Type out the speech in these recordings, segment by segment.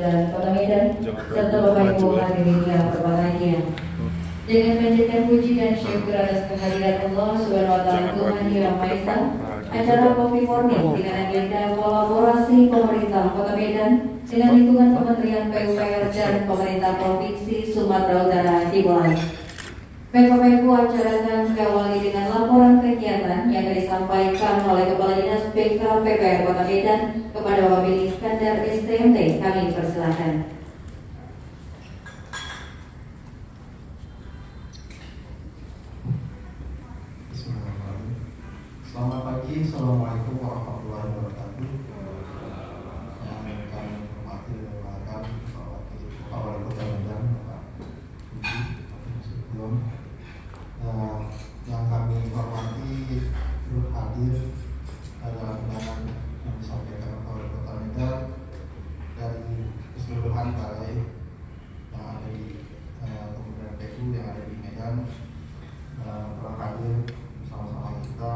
Jalan Kota Medan serta Bapak Ibu hadirin yang berbahagia. Dengan panjatkan puji dan syukur atas kehadiran Allah Subhanahu wa taala Tuhan Yang Maha Esa, acara Coffee Morning dengan agenda kolaborasi pemerintah Kota Medan dengan lingkungan Kementerian PUPR dan pemerintah Provinsi Sumatera Utara dimulai. Bapak Ibu, acara akan diawali dengan laporan kegiatan yang disampaikan oleh Kepala Dinas BKPPR Kota Medan kepada Bapak Billy Iskandar STMT. Kami persilakan. Selamat pagi, Assalamualaikum warahmatullahi wabarakatuh. Yang kami hormati dan banggakan Pak Wali Kota Medan, Pak Budi, yang kami hormati hadir adalah undangan yang disampaikan oleh Wali Kota Medan dari keseluruhan balai yang ada di Kementerian PU yang ada di Medan, telah hadir bersama-sama kita.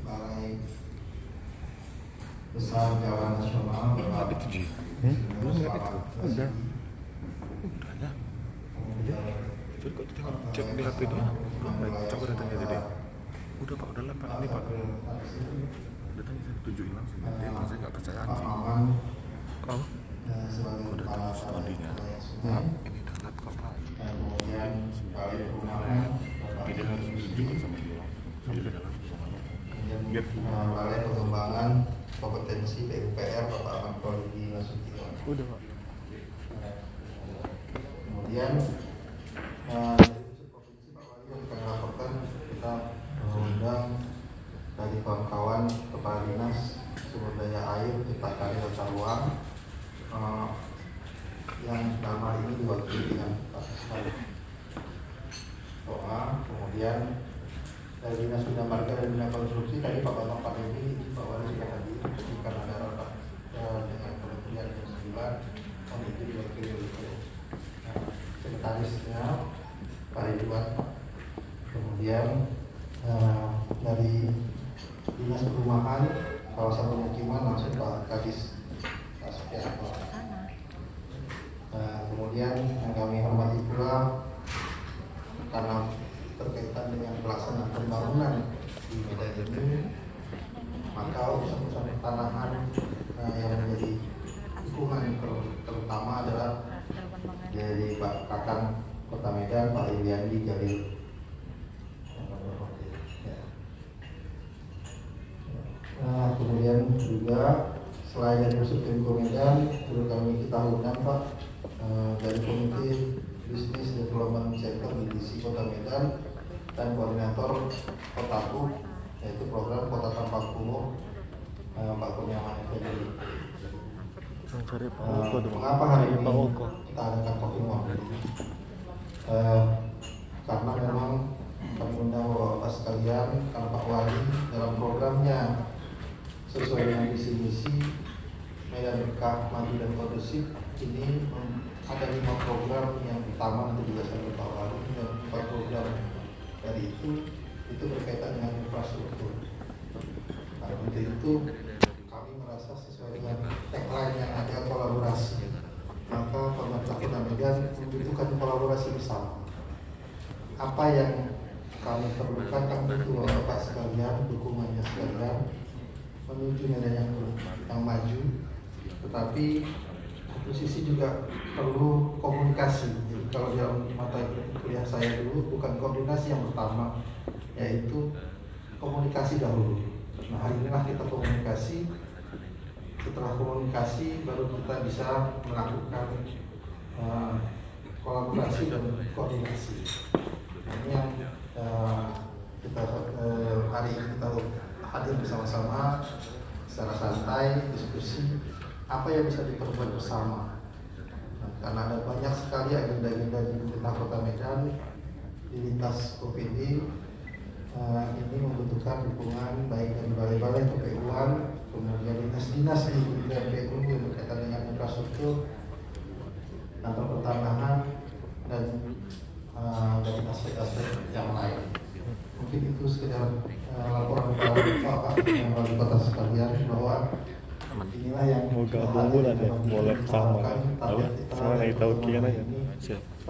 Balai Besar Jalan Nasional belum itu. Udah ya. Jadi kok kita cek di HP dia? Coba datanya jadi. Udah Pak, udah lah Pak, ini Pak. Datanya saya tunjukin langsung. Dia kan saya nggak percaya anjing. Kau? Udah tahu studinya. Ini udah laptop Pak. Kemudian Balai Perumahan, Tapi dia harus tunjukkan sama dia. Kemudian Balai Pengembangan Kompetensi PUPR Bapak Ahmad Khalidi Nasution. Udah Pak. Kemudian dari provinsi Pak Wali yang kami laporkan, kita mengundang dari kawan-kawan Kepala Dinas Sumber Daya Air, Cipta Karya Tata Ruang yang dalam hal ini diwakili dengan Pak Sekali Toa. Kemudian dari Dinas Bina Marga dan Bina Konstruksi tadi Pak Bambang Pandemi, Pak Wali sudah hadir karena ada rapat dengan Kementerian Kesehatan. Itu diwakili oleh sekretarisnya Pak Ridwan. Kemudian dari Dinas Perumahan Kawasan Pemukiman langsung Pak Kadis Supianto. Kemudian yang kami hormati pula karena berkaitan dengan pelaksanaan pembangunan di Medan ini, maka urusan-urusan pertanahan yang menjadi dukungan terutama adalah dari Pak Kakang Kota Medan, Pak Iliandi Jalil. Kemudian juga selain dari Unsur Pemko Medan, juga kita undang Pak dari Komite Bisnis Development Center Divisi Kota Medan dan koordinator Kotaku, yaitu program Kota Tanpa Kumuh, Pak Kurniawan Febri. Mengapa hari ini kita adakan Coffee Morning? Karena memang kami undang Bapak sekalian, karena Pak Wali dalam programnya sesuai dengan visi misi Medan Berkah Maju dan Kondusif ini ada 5 program yang utama untuk dilaksanakan Pak Wali, dan 4 program dari itu berkaitan dengan infrastruktur. Nah, untuk itu kami merasa sesuai dengan tagline yang ada kolaborasi, maka pemerintah Kota Medan membutuhkan kolaborasi bersama. Apa yang kami perlukan, kami butuh Bapak sekalian, dukungannya sekalian menuju Medan yang maju, tetapi satu sisi juga perlu komunikasi. Jadi kalau dalam mata kuliah saya dulu, bukan koordinasi yang pertama, yaitu komunikasi dahulu. Nah, hari inilah kita komunikasi. Setelah komunikasi baru kita bisa melakukan kolaborasi dan koordinasi. Ini yang kita hari ini kita hadir bersama-sama secara santai, diskusi apa yang bisa diperbuat bersama. Karena ada banyak sekali agenda-agenda di pemerintah Kota Medan di lintas provinsi ini membutuhkan dukungan baik dari balai-balai PPU-an, kemudian dinas-dinas di Kementerian PU yang berkaitan dengan infrastruktur, kantor pertanahan, dan dari aspek-aspek yang lain. Mungkin itu sekedar laporan kepada Bapak yang wali kota sekalian bahwa inilah yang tunggu lah dia boleh sama apa sama naik tahu kian aja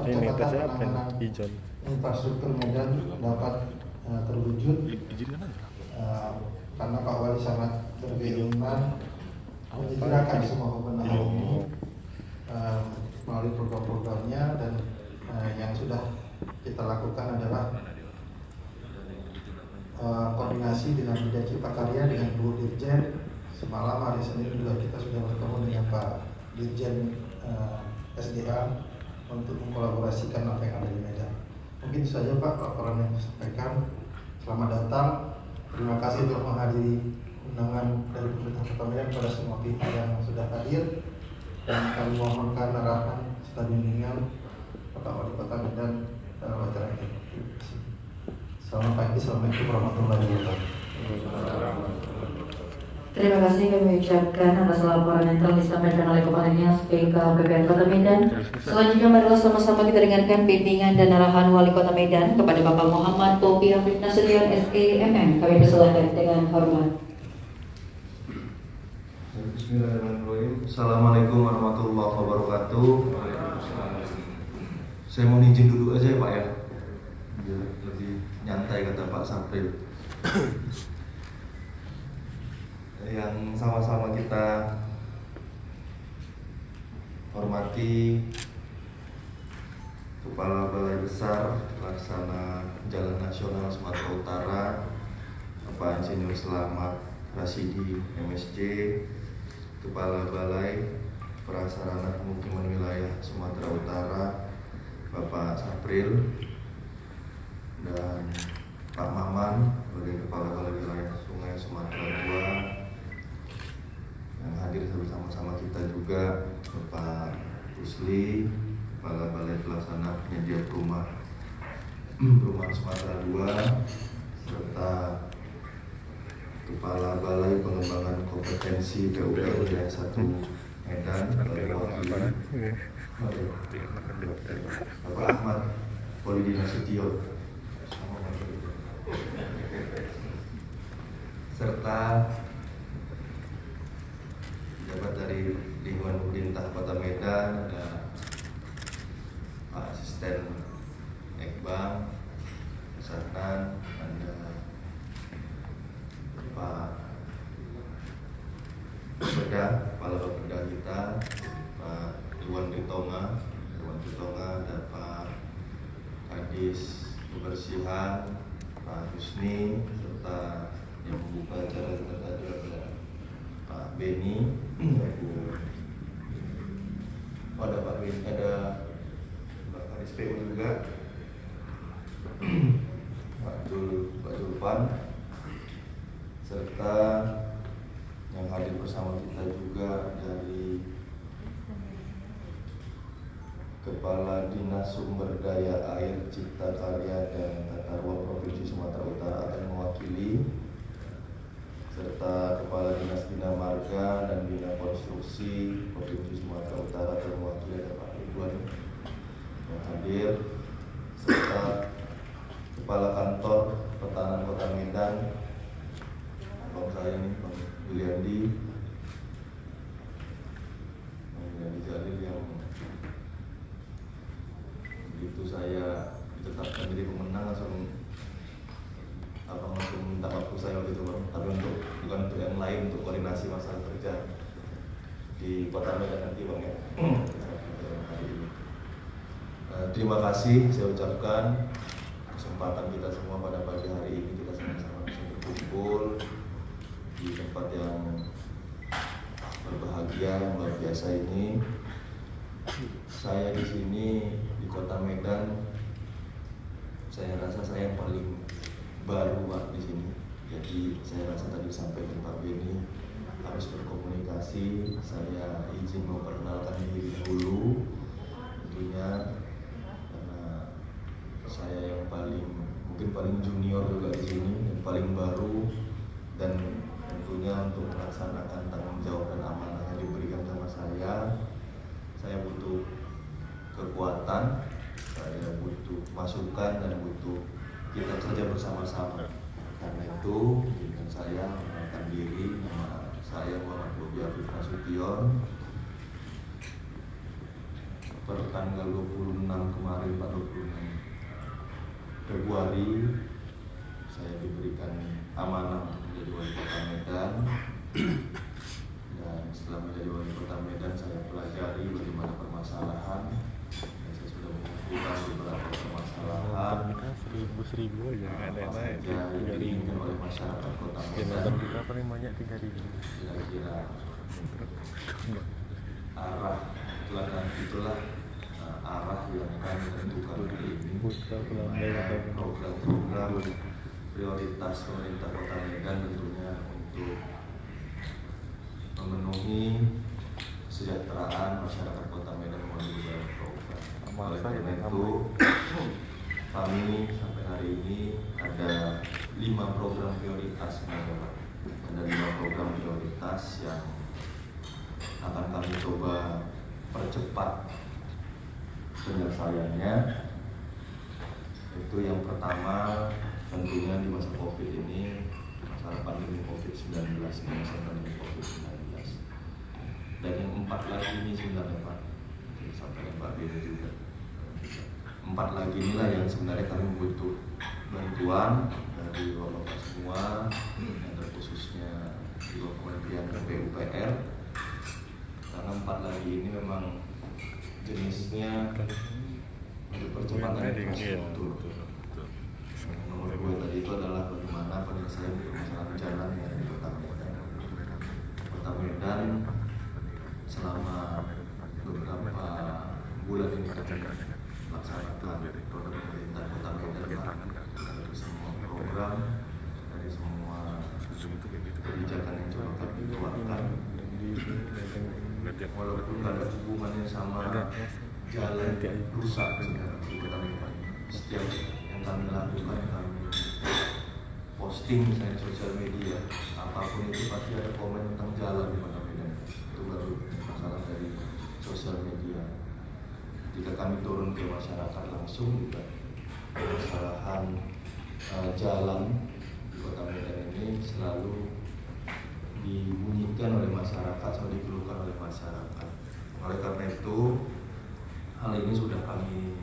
ini tesnya apa ijon infrastruktur Medan dapat terwujud izinkan aja karena Pak Wali sangat berkeinginan menyediakan semua kebenaran ini melalui program-programnya dan yang sudah kita lakukan adalah koordinasi dengan Bidang Cipta Karya dengan Bu Dirjen. Semalam hari Senin juga kita sudah bertemu dengan Pak Dirjen SDA untuk mengkolaborasikan apa yang ada di Medan. Mungkin itu saja Pak laporan yang saya sampaikan. Selamat datang. Terima kasih telah menghadiri undangan dari pemerintah Kota Medan kepada semua pihak yang sudah hadir dan kami mohonkan arahan serta bimbingan Bapak Wali Kota Medan dalam acara ini. Selamat pagi, assalamualaikum warahmatullahi wabarakatuh. Terima kasih kami ucapkan atas laporan yang telah disampaikan oleh Kepala Dinas PKPPN Kota Medan. Selanjutnya marilah sama-sama kita dengarkan bimbingan dan arahan Wali Kota Medan kepada Bapak Muhammad Topi Hafid Nasution SEMM. Kami persilahkan dengan hormat. Bismillahirrahmanirrahim. Assalamualaikum warahmatullahi wabarakatuh. Saya mau izin dulu aja ya Pak ya, biar lebih nyantai kata Pak Sapril. Yang sama-sama kita hormati Kepala Balai Besar Pelaksana Jalan Nasional Sumatera Utara Bapak Insinyur Selamat Rasidi MSc, Kepala Balai Prasarana Pemukiman Wilayah Sumatera Utara Bapak Sapril, dan Pak Maman sebagai Kepala Balai Wilayah Sungai Sumatera II, yang hadir bersama-sama kita juga Bapak Rusli, Kepala Balai Pelaksana Penyedia Perumahan Sumatera II, serta Kepala Balai Pengembangan Kompetensi PUPR Wilayah 1 Medan, Bapak Ahmad Polidi Nasution, serta pejabat dari lingkungan pemerintah Kota Medan, ada Pak Asisten Ekbang, Kesehatan, ada Pak Beda, Kepala Bapeda kita, Pak Iwan Ritonga, ada Pak Kadis Kebersihan, Pak Husni, serta yang membuka acara kita tadi adalah Pak Beni, ada Pak Beni, ada Pak Kadis PU juga, Pak Julpan, serta yang hadir bersama kita juga dari Kepala Dinas Sumber Daya Air, Cipta Karya dan Tata Ruang Provinsi Sumatera Utara akan mewakili, serta Kepala Dinas Bina Marga dan Bina Konstruksi Provinsi Sumatera Utara akan mewakili, ada Pak Ridwan yang hadir, serta Kepala Kantor Pertahanan Kota Medan, Bang saya ini Bang Yuliandi Jalil, yang begitu saya ditetapkan jadi pemenang langsung minta waktu saya waktu itu Bang, tapi bukan untuk yang lain, untuk koordinasi masalah kerja di Kota Medan nanti Bang ya. Terima kasih saya ucapkan kesempatan kita semua pada pagi hari ini, kita sama-sama bisa berkumpul di tempat yang berbahagia, yang luar biasa ini. Saya di sini di Kota Medan, saya rasa saya yang paling baru Pak di sini. Jadi saya rasa tadi disampaikan Pak Beni harus berkomunikasi. Saya izin memperkenalkan diri dulu, tentunya karena saya yang mungkin paling junior juga di sini dan paling baru, dan tentunya untuk melaksanakan tanggung jawab dan amanah yang diberikan sama saya butuh kekuatan, saya butuh masukan, dan butuh kita kerja bersama-sama. Karena itu, izinkan saya mengenalkan diri, nama saya Muhammad Topi Hafid Nasution Nasution. Per tanggal 26 kemarin, Pak, 26 Februari saya diberikan amanah menjadi wali kota Medan. Dan setelah menjadi wali kota Medan, saya pelajari bagaimana permasalahan, dan saya sudah mengumpulkan beberapa permasalahan seribu aja nggak ada yang lain. yang diinginkan oleh masyarakat kota Yang Medan. nonton kita paling banyak 3.000. Kira-kira arah itulah arah yang akan menentukan hari ini, program-program prioritas pemerintah kota Medan tentunya untuk memenuhi kesejahteraan masyarakat kota Medan melalui beberapa program. Oleh karena itu, kami sampai hari ini ada 5 program prioritas, ada 5 program prioritas yang akan kami coba percepat penyelesaiannya. Itu yang pertama, tentunya di masa COVID ini, masalah pandemi COVID-19, masa pandemi COVID-19. Dan yang 4 lagi ini sebenarnya, Pak, disampaikan Pak Beni juga. 4 lagi inilah yang sebenarnya kami butuh bantuan dari Bapak semua, yang terkhususnya di Kementerian PUPR, karena 4 lagi ini memang jenisnya untuk percepatan infrastruktur. Nomor 2 tadi itu adalah bagaimana penyelesaian permasalahan jalan yang di Kota Medan. Kota Medan selama beberapa bulan ini melaksanakan program pemerintah Kota Medan dari semua program, dari semua kebijakan yang coba kami keluarkan. Walaupun tidak ada hubungannya sama jalan rusak di Kota Medan, setiap yang kami lakukan, kami posting misalnya sosial media, apapun itu pasti ada komen tentang jalan di Kota Medan. Itu baru masalah dari sosial media. Jika kami turun ke masyarakat langsung juga, permasalahan jalan di Kota Medan ini selalu dibunyikan oleh masyarakat, selalu dikeluhkan oleh masyarakat. Oleh karena itu, hal ini sudah kami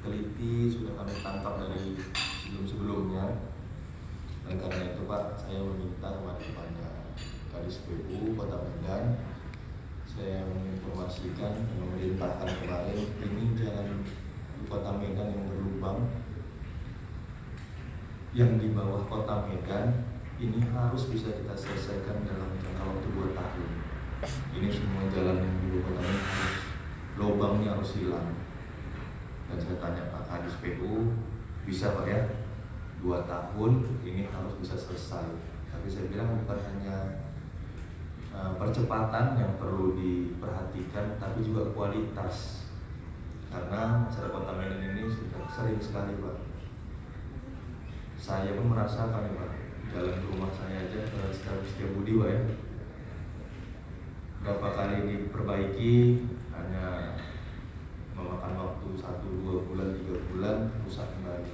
teliti, sudah kami tangkap dari sebelum-sebelumnya. Oleh karena itu, Pak, saya meminta kepada Kadis PU Kota Medan, saya menginformasikan dan memerintahkan kemarin, ini jalan di Kota Medan yang berlubang, yang di bawah Kota Medan, ini harus bisa kita selesaikan dalam jangka waktu 2 tahun. Ini semua jalan yang di Kota Medan harus, lubangnya harus hilang. Dan saya tanya Pak Kadis PU, bisa Pak ya? 2 tahun ini harus bisa selesai. Tapi saya bilang bukan hanya percepatan yang perlu diperhatikan, tapi juga kualitas. Karena masyarakat Kota Medan ini sudah sering sekali, Pak. Saya pun merasakan ya, Pak. Jalan ke rumah saya aja ke Setiabudi, Pak ya. Berapa kali diperbaiki, hanya memakan waktu 1-2 bulan, 3 bulan, rusak kembali.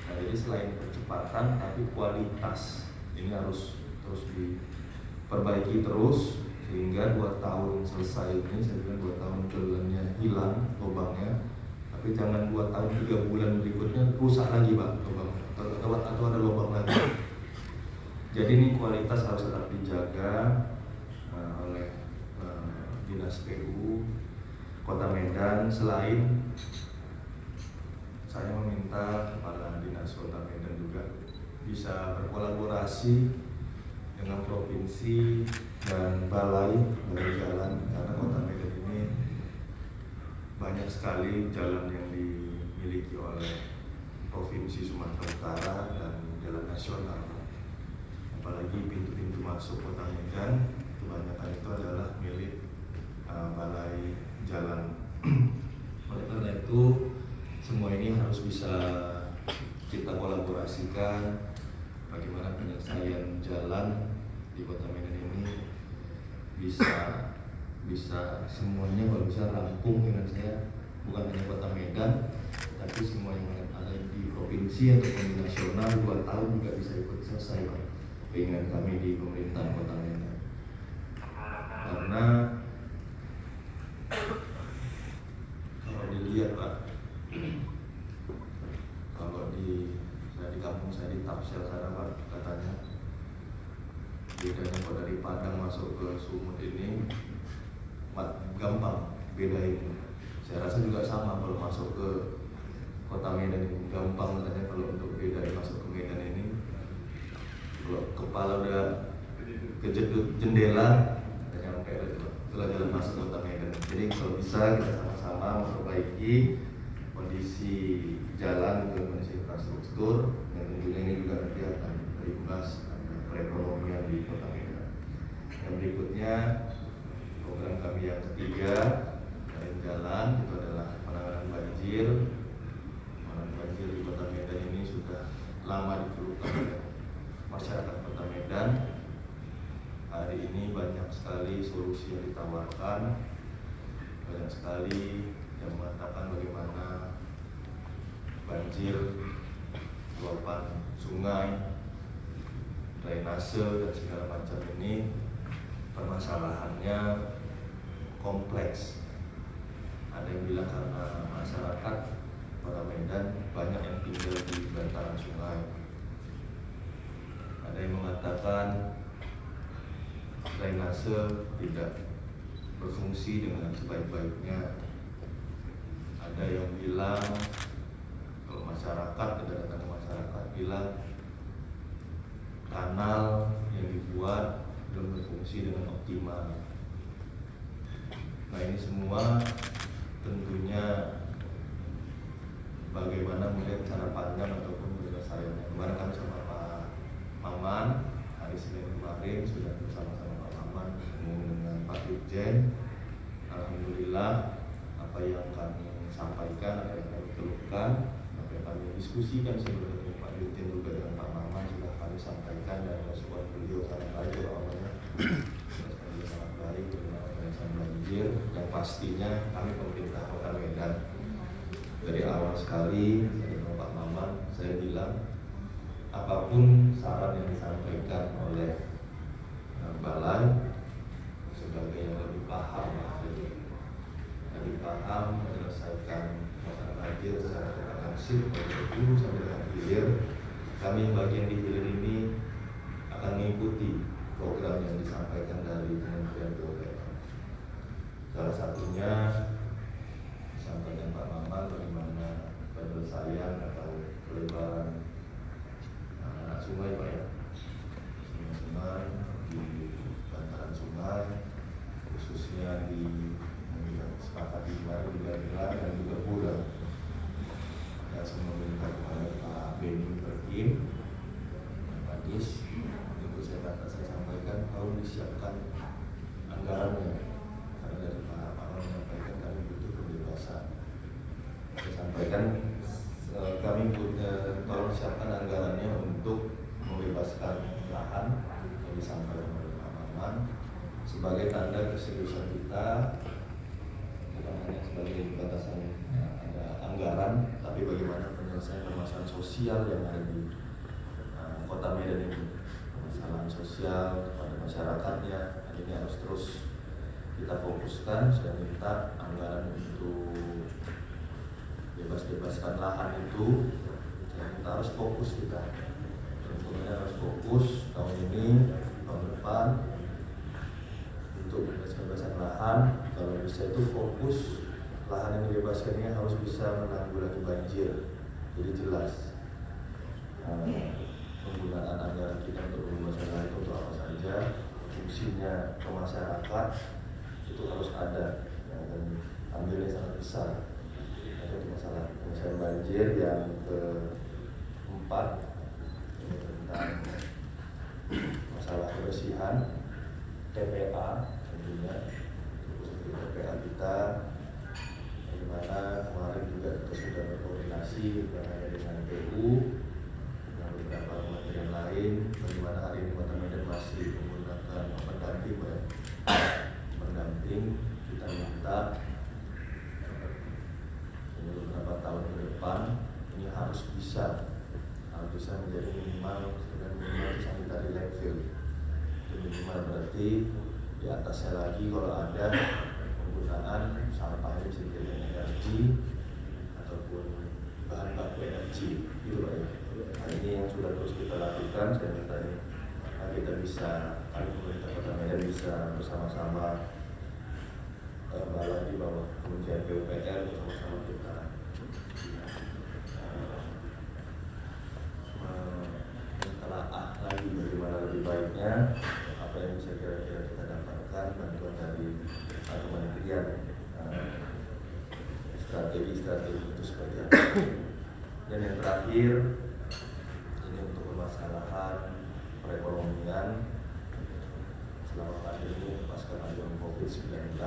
Nah, jadi selain percepatan, tapi kualitas ini harus terus diperbaiki terus, sehingga 2 tahun selesai ini, saya bilang 2 tahun jalannya hilang lubangnya, tapi jangan 2 tahun 3 bulan berikutnya rusak lagi, Pak, lubangnya, atau ada lubang lagi. Jadi ini kualitas harus tetap dijaga oleh Dinas PU Kota Medan. Selain saya meminta kepada Dinas Kota Medan juga bisa berkolaborasi dengan provinsi dan balai jalan, karena Kota Medan ini banyak sekali jalan yang dimiliki oleh Provinsi Sumatera Utara dan jalan nasional. Apalagi pintu-pintu masuk Kota Medan kebanyakan itu adalah milik balai jalan. Oleh karena itu, semua ini harus bisa kita kolaborasikan. Bagaimana penyelesaian jalan di Kota Medan ini bisa semuanya kalau bisa rampung dengan saya, bukan hanya Kota Medan, tapi semua yang ada di provinsi ataupun di nasional 2 tahun juga bisa ikut selesai, Pak. Keinginan kami di pemerintahan Kota Medan. karena kalau dilihat Pak, kalau di kampung saya di Tapsel sana Pak, katanya bedanya kalau dari Padang masuk ke Sumut ini gampang bedain. Saya rasa juga sama kalau masuk ke kota Medan ini gampang katanya. Kalau untuk bedain masuk ke Medan ini, kalau kepala udah kejedut jendela kita nyampe itulah jalan masuk kota Medan. Jadi kalau bisa kita sama-sama memperbaiki kondisi jalan, kondisi infrastruktur, dan tentunya ini juga nanti akan berimbas perekonomian di kota Medan. Yang berikutnya, program kami yang ketiga jalan itu adalah penanganan banjir. Penanganan banjir di kota Medan ini sudah lama dikeluhkan oleh masyarakat kota Medan. Hari ini banyak sekali solusi yang ditawarkan, banyak sekali yang mengatakan bagaimana banjir, luapan sungai, drainase dan segala macam ini permasalahannya kompleks. Ada yang bilang karena masyarakat kota Medan banyak yang tinggal di bantaran sungai. Ada yang mengatakan drainase tidak berfungsi dengan sebaik-baiknya. Ada yang bilang, kalau masyarakat, datang masyarakat bilang kanal yang dibuat belum berfungsi dengan optimal. Nah ini semua tentunya bagaimana melihat cara pandang ataupun penyelesaiannya. Kemarin kami sama Pak Maman hari Senin kemarin sudah bersama-sama Pak Maman bertemu dengan Pak Dirjen. Alhamdulillah apa yang kami sampaikan, apa yang kami keluhkan, apa yang kami diskusikan sebelumnya Pak Dirjen juga dengan Pak Maman sudah kami sampaikan, dan respon beliau sangat baik awalnya. Sangat baik dengan organisasi banjir, yang pastinya kami pemerintah Kota Medan dari awal sekali dengan Pak Maman saya bilang apapun saran yang disampaikan oleh balai sebagai yang lebih paham menyelesaikan masalah banjir secara komprehensif dari hulu sampai dengan hilir. Kami bagian di hilir ini akan mengikuti program yang disampaikan dari Kementerian PUPR. Salah satunya disampaikan Pak Maman bagaimana penyelesaian atau pelebaran anak sungai Pak ya, sungai di bantaran sungai, khususnya di sepakati baru di Garuda dan juga Pura. Dan semua minta kepada Pak Beni Perkim, Pak Dis, untuk saya sampaikan harus disiapkan anggarannya, karena dari Pak Maman menyampaikan kami butuh pembebasan. Saya sampaikan kami tolong siapkan anggarannya untuk membebaskan lahan yang disampaikan oleh Pak Maman sebagai tanda keseriusan kita, bukan hanya sebagai batasan ada anggaran, tapi bagaimana penyelesaian permasalahan sosial yang ada di Kota Medan ini, permasalahan sosial kepada masyarakatnya. Ini harus terus kita fokuskan. Saya minta anggaran untuk bebaskan lahan itu, saya minta harus fokus kita. Tentunya harus fokus tahun ini, tahun depan untuk bebaskan lahan. Kalau bisa itu fokus lahan yang dibebaskannya harus bisa menanggulangi banjir. Jadi jelas penggunaan anggaran kita untuk pembebasan lahan itu untuk apa saja, fungsinya ke masyarakat itu harus ada, dan ambilnya sangat besar. Ada masalah penyelesaian banjir yang keempat ini tentang masalah kebersihan TPA, tentunya TPA kita bagaimana kemarin juga kita sudah berkoordinasi bukan hanya dengan PU dengan beberapa kementerian lain, bagaimana hari ini Kota Medan masih menggunakan pendamping. Kita minta beberapa tahun ke depan ini harus bisa menjadi minimal sanitary landfill. Minimal berarti di atas batasnya lagi kalau ada penggunaan sampahnya bisa dijadikan energi ataupun bahan baku energi, gitu Pak ya. Nah, ini yang sudah terus kita lakukan dan kita bisa, pemerintah Kota Medan bisa bersama-sama di bawah Kementerian PUPR bersama-sama kita mentelaah lagi bagaimana lebih baiknya apa yang bisa kira-kira kita dapatkan bantuan dari kementerian, strategi itu seperti apa. Dan yang terakhir ini untuk permasalahan perekonomian selama pandemi pasca pandemi COVID-19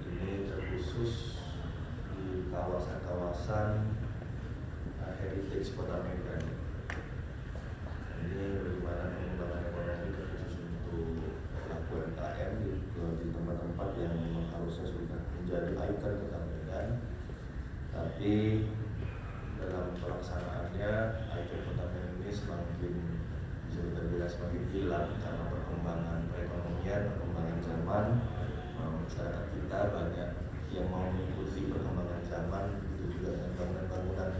ini terkhusus di kawasan-kawasan heritage Kota Medan. Ini bagaimana pengembangan ekonomi terkhusus untuk pelaku UMKM di tempat-tempat yang memang harusnya sudah menjadi ikon Kota Medan, tapi dalam pelaksanaannya ikon Kota Medan ini semakin bisa kita semakin hilang karena perkembangan perekonomian, perkembangan zaman. Masyarakat kita banyak yang mau mengikuti perkembangan zaman, itu juga dengan bangunan-bangunan.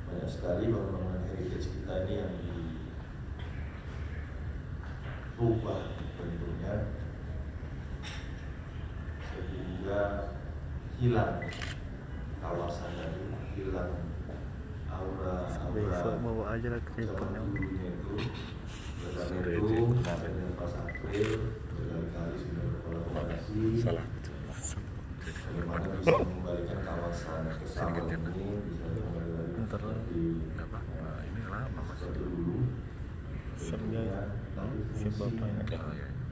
Banyak sekali bangunan heritage kita ini yang berubah bentuknya sehingga hilang kawasan tadi, hilang aura bawa aja lah ke handphone itu. Itu dengan Pak Sapril berkali-kali sudah berkolaborasi bagaimana bisa mengembalikan kawasan Kesawan ini bisa kembali lagi seperti dulu.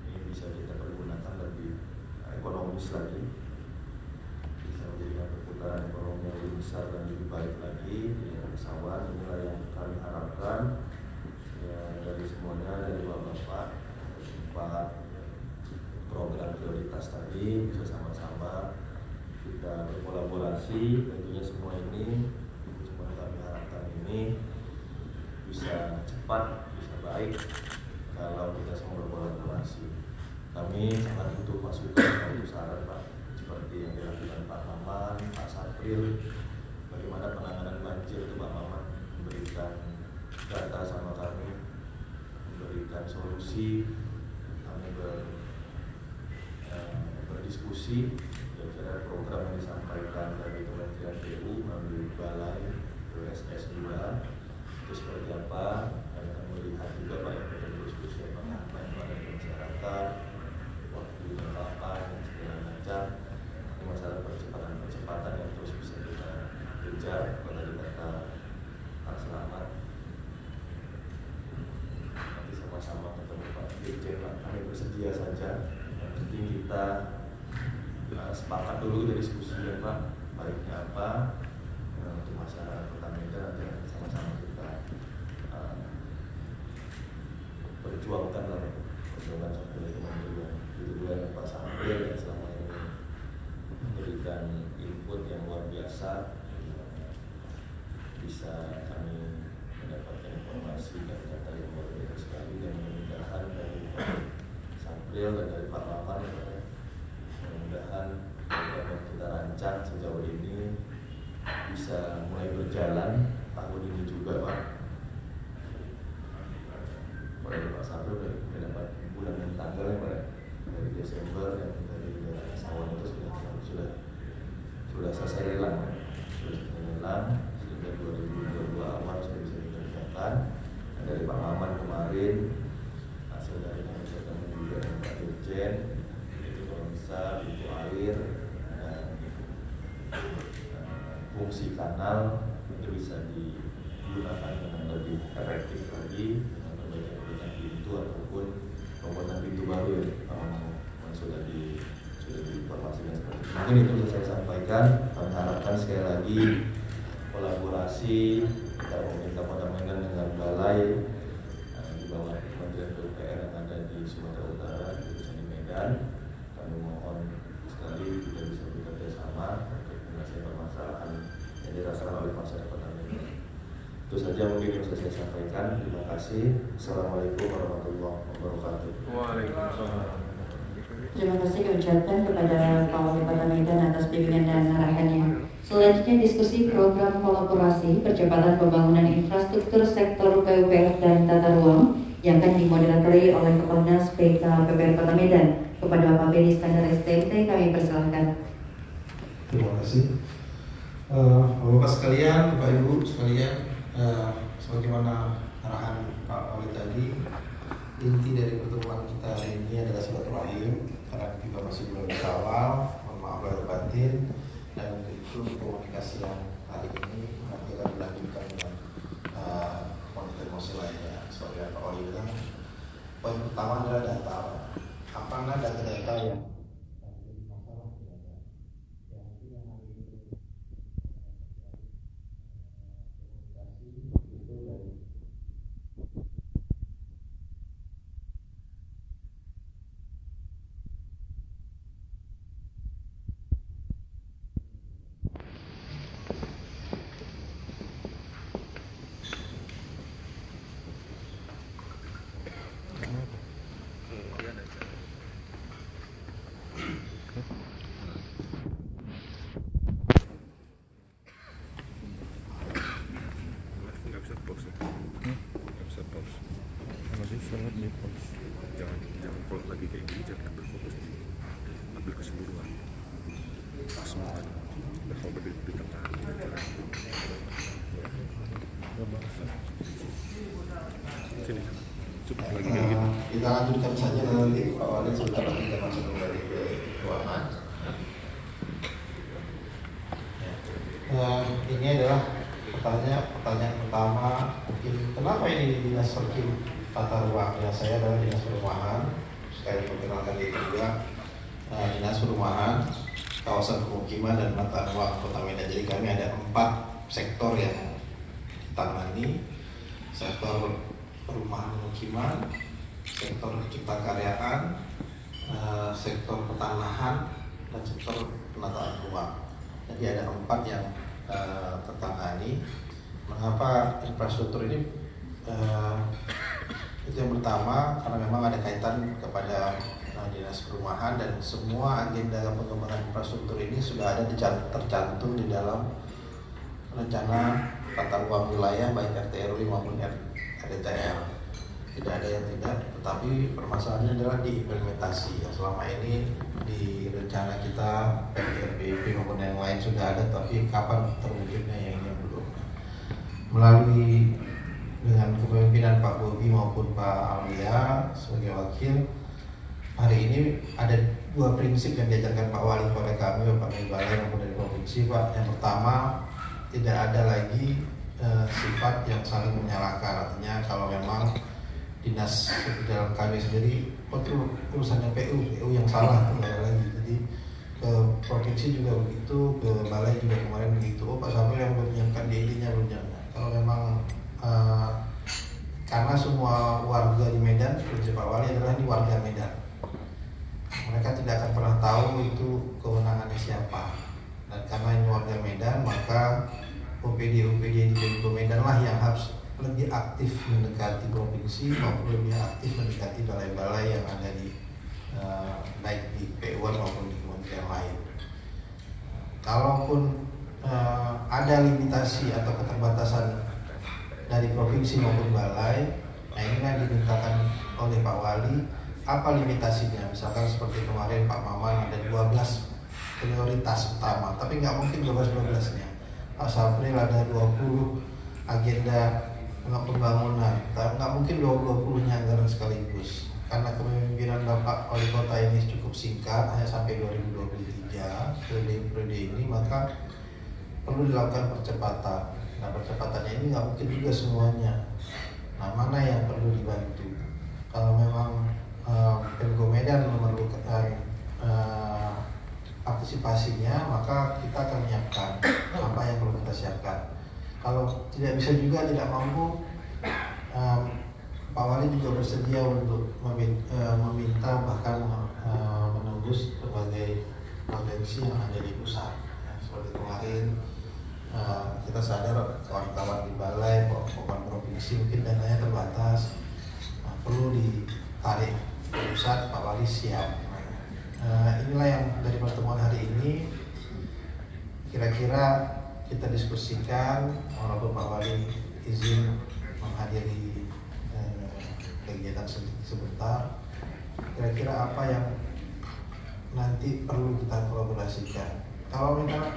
Ini bisa kita pergunakan lebih ekonomis lagi, bisa menjadikan perputaran ekonomi yang lebih besar dan lebih baik lagi di Kesawan. Inilah yang kami harapkan ya, dari semuanya, dari Bapak program prioritas tadi bisa sama-sama kita berkolaborasi. Tentunya semua kami harapkan ini bisa cepat, bisa baik kalau kita semua berkolaborasi. Kami sangat butuh masukan, butuh saran Pak, seperti yang dilakukan Pak Maman, Pak Sapril, bagaimana penanganan banjir itu Pak Maman memberikan data sama kami, memberikan solusi, kami berdiskusi kira-kira program yang disampaikan dari Kementerian PU melalui Balai PSS juga itu seperti apa. Kami akan melihat juga Pak yang berdiskusi apa yang ada di masyarakat, waktu kapan dan segala macam. Ini masalah percepatan yang terus bisa kita kejar. Kalau tadi kata Pak Selamat, nanti sama-sama ketemu Pak Dirjen Pak, kami bersedia saja. Yang penting kita sepakat dulu dari diskusinya Pak, baiknya apa untuk masyarakat Kota Medan, nanti sama-sama kita perjuangkan sampai kementerian. Itu juga yang Pak Sampil yang selama ini memberikan input yang luar biasa, bisa kami mendapatkan informasi dan data yang luar biasa sekali, dan mudah-mudahan dari Pak Sampil dan dari Pak Maman, mudah-mudahan program yang kita rancang sejauh ini bisa mulai berjalan tahun ini juga Pak. Oleh Pak Sabro sudah dapat bulan dan tanggalnya Pak, dari Desember yang dari Kesawan itu sudah selesai lelang, sehingga 2022 awal sudah bisa dikerjakan. Dan dari Pak Maman kemarin hasil dari kami juga dengan Pak Dirjen itu kalau bisa pintu air dan fungsi kanal itu bisa digunakan dengan lebih efektif lagi, dengan perbaikan pintu ataupun pembuatan pintu baru yang sudah diinformasikan seperti itu. Mungkin itu bisa saya sampaikan. Kami harapkan sekali lagi kolaborasi antara pemerintah Kota Medan dengan Balai di bawah Kementerian PUPR yang ada di Sumatera Utara, khususnya di Medan. Kami mohon sekali kita bisa bekerja sama untuk menyelesaikan permasalahan yang dirasakan oleh masyarakat Kota Medan. Itu saja mungkin yang bisa saya sampaikan. Terima kasih. Assalamualaikum warahmatullahi wabarakatuh. Waalaikumsalam. Terima kasih diucapkan kepada Pak Wali Kota Medan atas bimbingan dan arahannya. Selanjutnya diskusi program kolaborasi percepatan pembangunan infrastruktur sektor PUPR dan tata ruang yang akan dimoderatori oleh Kepolnas PK PPR Kota Medan. Kepada Bapak Beni Iskandar STMT kami persilahkan. Terima kasih. Bapak sekalian, Bapak Ibu sekalian, sebagaimana arahan Pak Wali tadi, inti dari pertemuan kita hari ini adalah silaturahim, karena juga masih belum awal, mohon maaf lahir batin, dan untuk itu komunikasi yang hari ini nanti akan dilanjutkan dengan komunikasi lainnya. Sebagai Pak Wali bilang, poin pertama adalah data. Apakah data-data yang Nggak bisa pause. Nggak bisa pause. Jangan kalau lagi kayak gini jangan ambil fokus di sini. Ambil keseluruhan. Keseluruhan. Nah, kalau berdiri di tengah, sini. Coba lagi kayak gini. kita lanjutkan saja nanti Pak Wali sebentar lagi kita masuk kembali ke ruangan. Ini adalah pertanyaan pertama, mungkin kenapa ini di Dinas Terkim Tata Ruang? Ya, saya adalah Dinas Perumahan, sekali perkenalkan diri juga, Dinas Perumahan, Kawasan Pemukiman dan Tata Ruang Kota Medan. Jadi kami ada 4 sektor yang ditangani: sektor perumahan pemukiman, sektor cipta karyaan, sektor pertanahan, dan sektor penataan ruang. Jadi ada 4 yang tertangani. Mengapa infrastruktur ini? Itu yang pertama, karena memang ada kaitan kepada Dinas Perumahan, dan semua agenda pengembangan infrastruktur ini sudah ada tercantum di dalam rencana tata ruang wilayah baik RT RW maupun RDTR. Tidak ada yang tidak, tetapi permasalahannya adalah diimplementasi. Selama ini di rencana kita PRBP maupun yang lain sudah ada, tapi kapan terwujudnya yang ini belum. Melalui dengan kepemimpinan Pak Bobi maupun Pak Aulia sebagai wakil, hari ini ada 2 prinsip yang diajarkan Pak Wali kepada kami, Bapak Balai maupun dari provinsi, Pak. Yang pertama, tidak ada lagi sifat yang saling menyalahkan. Artinya kalau memang dinas dalam kami sendiri, urusannya PU yang salah, tidak ada lagi. Jadi ke provinsi juga begitu, ke balai juga kemarin begitu. Oh, Pak Samuel yang belum menyiapkan DD-nya belum nyampe. Kalau memang karena semua warga di Medan, prinsip Pak Wali adalah ini warga Medan. Mereka tidak akan pernah tahu itu kewenangannya siapa. Dan karena ini warga Medan, maka OPD di Pemko Medan lah yang harus lebih aktif mendekati provinsi maupun lebih aktif mendekati balai-balai yang ada di baik di PU maupun di kementerian lain. Kalaupun ada limitasi atau keterbatasan dari provinsi maupun balai, nah ini kan dimintakan oleh Pak Wali apa limitasinya. Misalkan seperti kemarin Pak Maman ada 12 prioritas utama, tapi nggak mungkin 12-12-nya. Pak Sapril ada 20 agenda pembangunan, nggak mungkin 20-20-nya anggaran sekaligus. Karena kepemimpinan Bapak Wali Kota ini cukup singkat, hanya sampai 2023 periode ini, maka perlu dilakukan percepatan. Nah, percepatannya ini nggak mungkin juga semuanya. Nah, mana yang perlu dibantu? Kalau memang Pemko Medan memerlukan partisipasinya, maka kita akan menyiapkan apa yang perlu kita siapkan. Kalau tidak bisa juga, tidak mampu, Pak Wali juga bersedia untuk meminta bahkan menembus berbagai provinsi yang ada di pusat. Ya, seperti kemarin kita sadar kawan-kawan di balai maupun provinsi mungkin dananya terbatas, perlu ditarik pusat. Pak Wali siap. Inilah yang dari pertemuan hari ini kira-kira kita diskusikan, walaupun Pak Wali izin menghadiri kegiatan sebentar, kira-kira apa yang nanti perlu kita kolaborasikan. Kalau misalnya,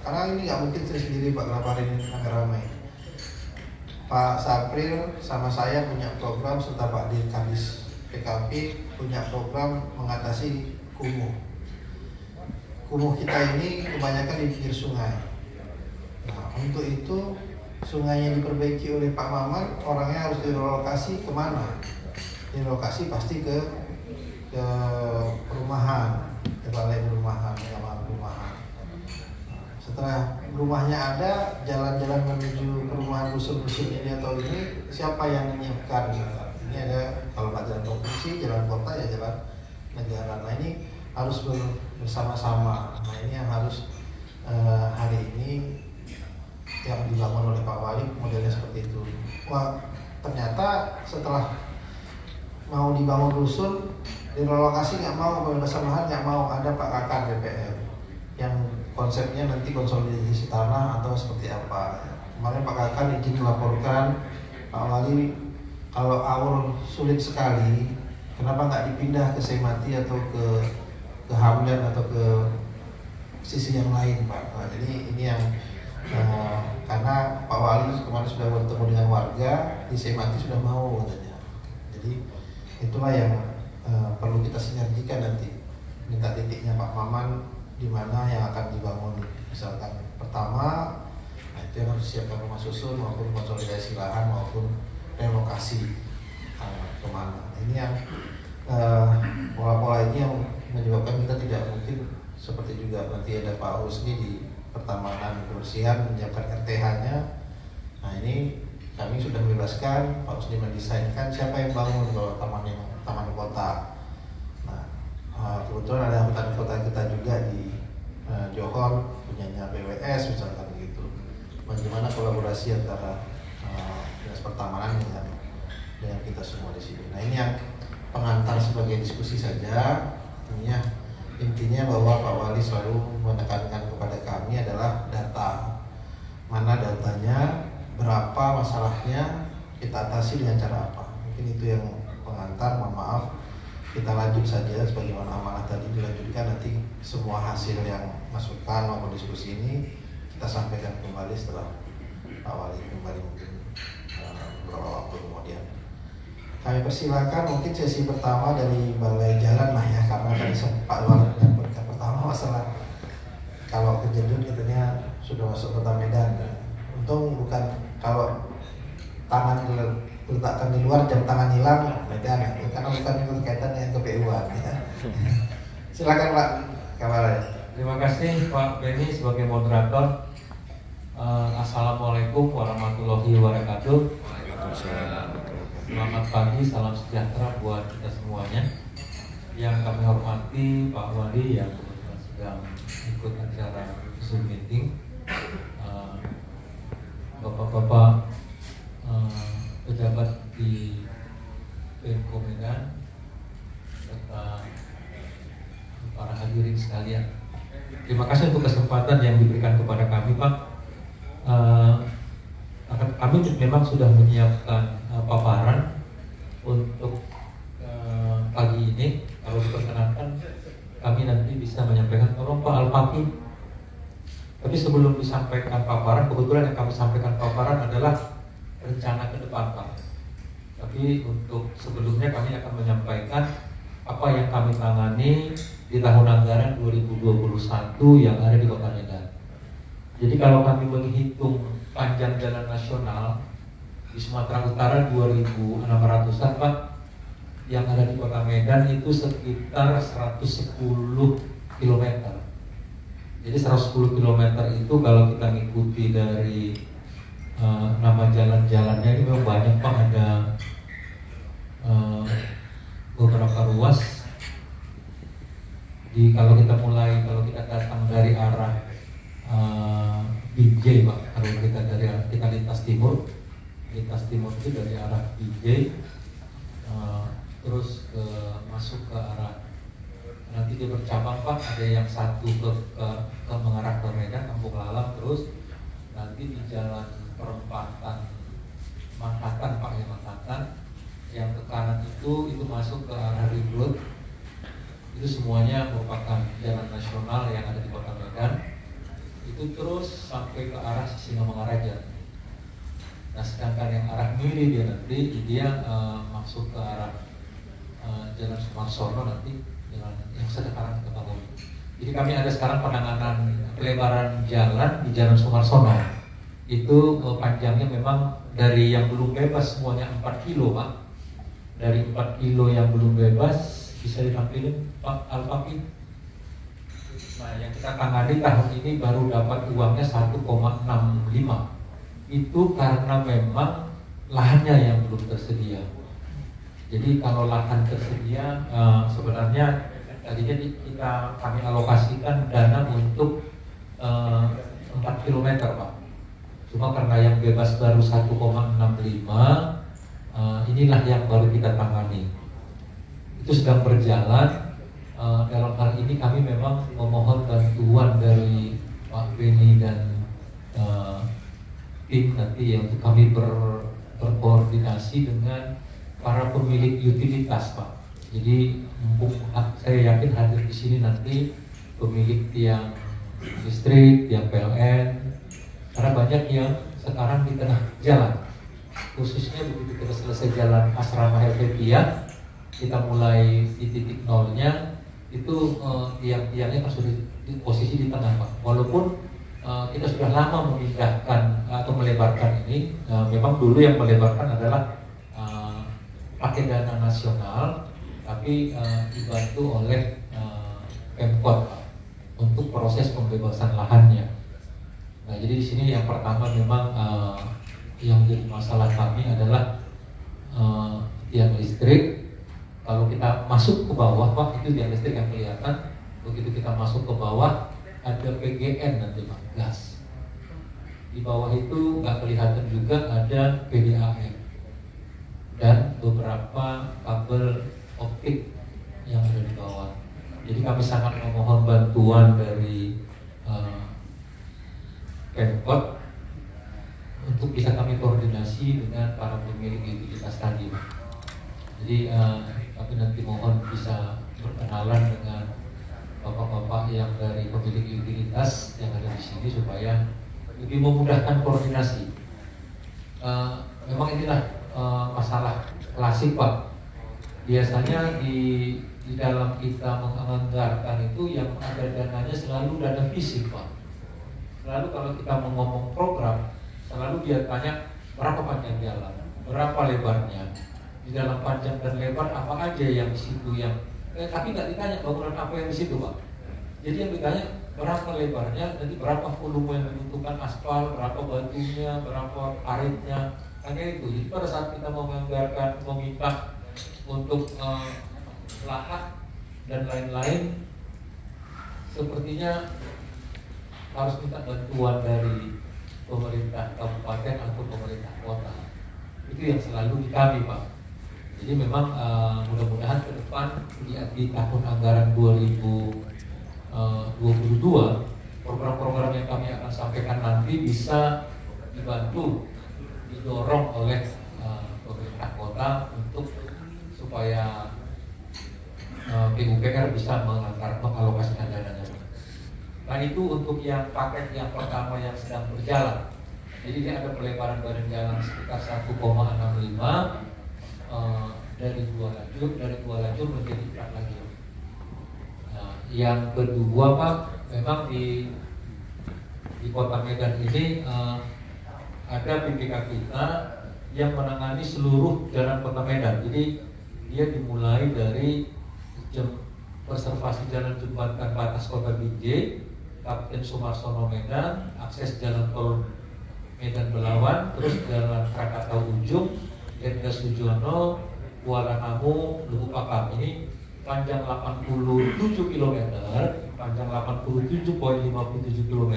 karena ini nggak mungkin saya sendiri Pak, kenapa hari ini agak ramai. Pak Sapril sama saya punya program serta Pak Dirkadis PKP punya program mengatasi kumuh kita ini kebanyakan di pinggir sungai. Nah, untuk itu sungainya diperbaiki oleh Pak Maman, orangnya harus direlokasi kemana? Direlokasi pasti ke perumahan, ke balai perumahan, perumahan. Setelah rumahnya ada, jalan-jalan menuju perumahan dusun-dusun ini atau ini, siapa yang menyiapkan? Ini ada, kalau nggak jalan provinsi, jalan kota, ya jalan negara. Nah ini harus bersama-sama. Nah ini yang harus hari ini yang dibangun oleh Pak Wali, modelnya seperti itu. Wah, ternyata setelah mau dibangun rusun, direlokasi nggak mau, pembebasan lahan nggak mau. Ada Pak Kakak DPR yang konsepnya nanti konsolidasi tanah atau seperti apa. Kemarin Pak Kakak izin melaporkan Pak Wali, kalau awal sulit sekali, kenapa nggak dipindah ke Semati atau ke Hamdan atau ke sisi yang lain, Pak. Nah, jadi ini yang karena Pak Wali kemarin sudah bertemu dengan warga di Semati, sudah mau katanya. Jadi itulah yang perlu kita sinergikan nanti. Minta titiknya Pak Maman di mana yang akan dibangun. Misalkan pertama, nah itu yang harus siapkan rumah susun maupun konsolidasi lahan maupun relokasi kemana. Ini yang pola-pola ini yang menyebabkan kita tidak mungkin seperti juga nanti ada Pak Husni di Pertamanan Kebersihan menyiapkan RTH-nya. Nah ini kami sudah membebaskan, Pak Husni mendesainkan siapa yang bangun kalau taman kota. Nah kebetulan ada hutan kota kita juga di Johor punyanya BWS misalkan begitu. Bagaimana kolaborasi antara Dinas Pertamanan dengan kita semua di sini. Nah ini yang pengantar sebagai diskusi saja. Intinya bahwa Pak Wali selalu menekankan kepada kami adalah data. Mana datanya, berapa masalahnya, kita atasi dengan cara apa. Mungkin itu yang pengantar, mohon maaf. Kita lanjut saja sebagaimana amanah tadi dilanjutkan, nanti semua hasil yang masukan maupun diskusi ini kita sampaikan kembali setelah Pak Wali kembali mungkin beberapa waktu kemudian. Kami persilakan mungkin sesi pertama dari Balai Jalan lah ya, karena tadi Pak Wali menyampaikan pertama masalah kalau kejedut katanya sudah masuk kota Medan. Untung bukan, kalau tangan diletakkan di luar jam tangan hilang Medan ya, karena bukan berkaitan dengan KPU-an ya. Silakan Pak Kapolres. Terima kasih Pak Beni sebagai moderator. Assalamualaikum warahmatullahi wabarakatuh. Selamat pagi, salam sejahtera buat kita semuanya. Yang kami hormati Pak Wali yang sedang ikut acara Zoom meeting, Bapak-bapak pejabat di Pemko Medan, serta para hadirin sekalian. Terima kasih untuk kesempatan yang diberikan kepada kami, Pak. Kami memang sudah menyiapkan paparan untuk pagi ini. Kalau diperkenankan, kami nanti bisa menyampaikan, tolong Pak Al-Fakih. Tapi sebelum disampaikan paparan, kebetulan yang kami sampaikan paparan adalah rencana ke depan, Pak. Tapi untuk sebelumnya kami akan menyampaikan apa yang kami tangani di tahun anggaran 2021 yang ada di Kota Medan. Jadi kalau kami menghitung panjang jalan nasional di Sumatera Utara 2.600-an, Pak, yang ada di Kota Medan itu sekitar 110 km. Jadi 110 km itu kalau kita ngikuti dari nama jalan-jalannya ini memang banyak, Pak. Ada beberapa ruas. Kalau kita datang dari arah Binjai Pak. Kalau kita lintas timur itu dari arah Binjai terus masuk ke arah, nanti dia bercabang Pak, ada yang satu ke mengarah ke Medan, Kampung Lalang, terus nanti di jalan perempatan Manhattan Pak, ya Manhattan, yang ke kanan itu masuk ke arah Ring Road. Itu semuanya merupakan jalan nasional yang ada di Kota Medan. Itu terus sampai ke arah Singamangaraja. Nah, sedangkan yang arah Miri dia masuk ke arah Jalan Sumarsono, nanti jalan yang sekarang kita bangun. Jadi kami ada sekarang penanganan pelebaran jalan di Jalan Sumarsono. Itu panjangnya memang dari yang belum bebas semuanya 4 kilo Pak. Dari 4 kilo yang belum bebas bisa ditampilin Pak Al-Fakih. Nah, yang kita tangani tahun ini baru dapat uangnya 1,65. Itu karena memang lahannya yang belum tersedia. Jadi kalau lahan tersedia, sebenarnya tadinya kami alokasikan dana untuk 4 km Pak. Cuma karena yang bebas baru 1,65, inilah yang baru kita tangani. Itu sedang berjalan. Dalam hal ini kami memang memohon bantuan dari Pak Beni dan tim nanti ya, untuk kami berkoordinasi dengan para pemilik utilitas Pak. Jadi saya yakin hadir di sini nanti pemilik tiang listrik, tiang PLN, karena banyak yang sekarang di tengah jalan, khususnya begitu kita selesai jalan Asrama Helvetia, kita mulai di titik nolnya itu tiang-tiangnya kan sudah di posisi di tengah Pak. Walaupun kita sudah lama memindahkan atau melebarkan ini, memang dulu yang melebarkan adalah pakai dana nasional, tapi dibantu oleh Pemkot Pak, untuk proses pembebasan lahannya. Nah, jadi di sini yang pertama memang yang jadi masalah kami adalah tiang listrik. Kalau kita masuk ke bawah Pak, itu tiang listrik yang kelihatan. Begitu kita masuk ke bawah ada PGN nanti Pak, gas. Di bawah itu nggak kelihatan juga ada PDAM dan beberapa kabel optik yang ada di bawah. Jadi kami sangat memohon bantuan dari Pemkot untuk bisa kami koordinasi dengan para pemilik utilitas tadi. Jadi kami nanti mohon bisa berkenalan dengan bapak-bapak yang dari pemilik utilitas yang ada di sini supaya lebih memudahkan koordinasi. Memang inilah masalah klasik Pak. Biasanya di dalam kita menganggarkan itu yang ada dananya selalu dana fisik Pak. Selalu kalau kita mau ngomong program, selalu dia tanya berapa panjang jalan, berapa lebarnya, di dalam panjang dan lebar apa aja yang di situ yang, tapi nggak ditanya bangunan apa yang di situ Pak. Jadi yang ditanya berapa lebarnya, nanti berapa volume yang dibutuhkan aspal, berapa batunya, berapa karetnya, hanya itu. Jadi pada saat kita mau menganggarkan, meminta untuk lahan dan lain-lain, sepertinya harus minta bantuan dari pemerintah kabupaten atau pemerintah kota. Itu yang selalu di kami Pak. Jadi memang mudah-mudahan ke depan di tahun anggaran 2022 program-program yang kami akan sampaikan nanti bisa dibantu, didorong oleh pemerintah kota untuk supaya PUPR bisa mengalokasikan dananya. Nah, itu untuk yang paket yang pertama yang sedang berjalan. Jadi dia ada pelebaran badan jalan sekitar 1,65 dari 2 lajur menjadi 4 lajur. Nah, yang kedua Pak, memang di Kota Medan ini ada BPK kita yang menangani seluruh jalan Kota Medan. Jadi dia dimulai dari preservasi jalan jembatan batas Kota Binjai, Kapten Sumarsono Medan, akses jalan tol Medan Belawan, terus jalan Krakatau Ujung, Jenderal Sujono, Kuala Namu, Lubuk Pakam. Ini panjang 87 km, panjang 87,57 km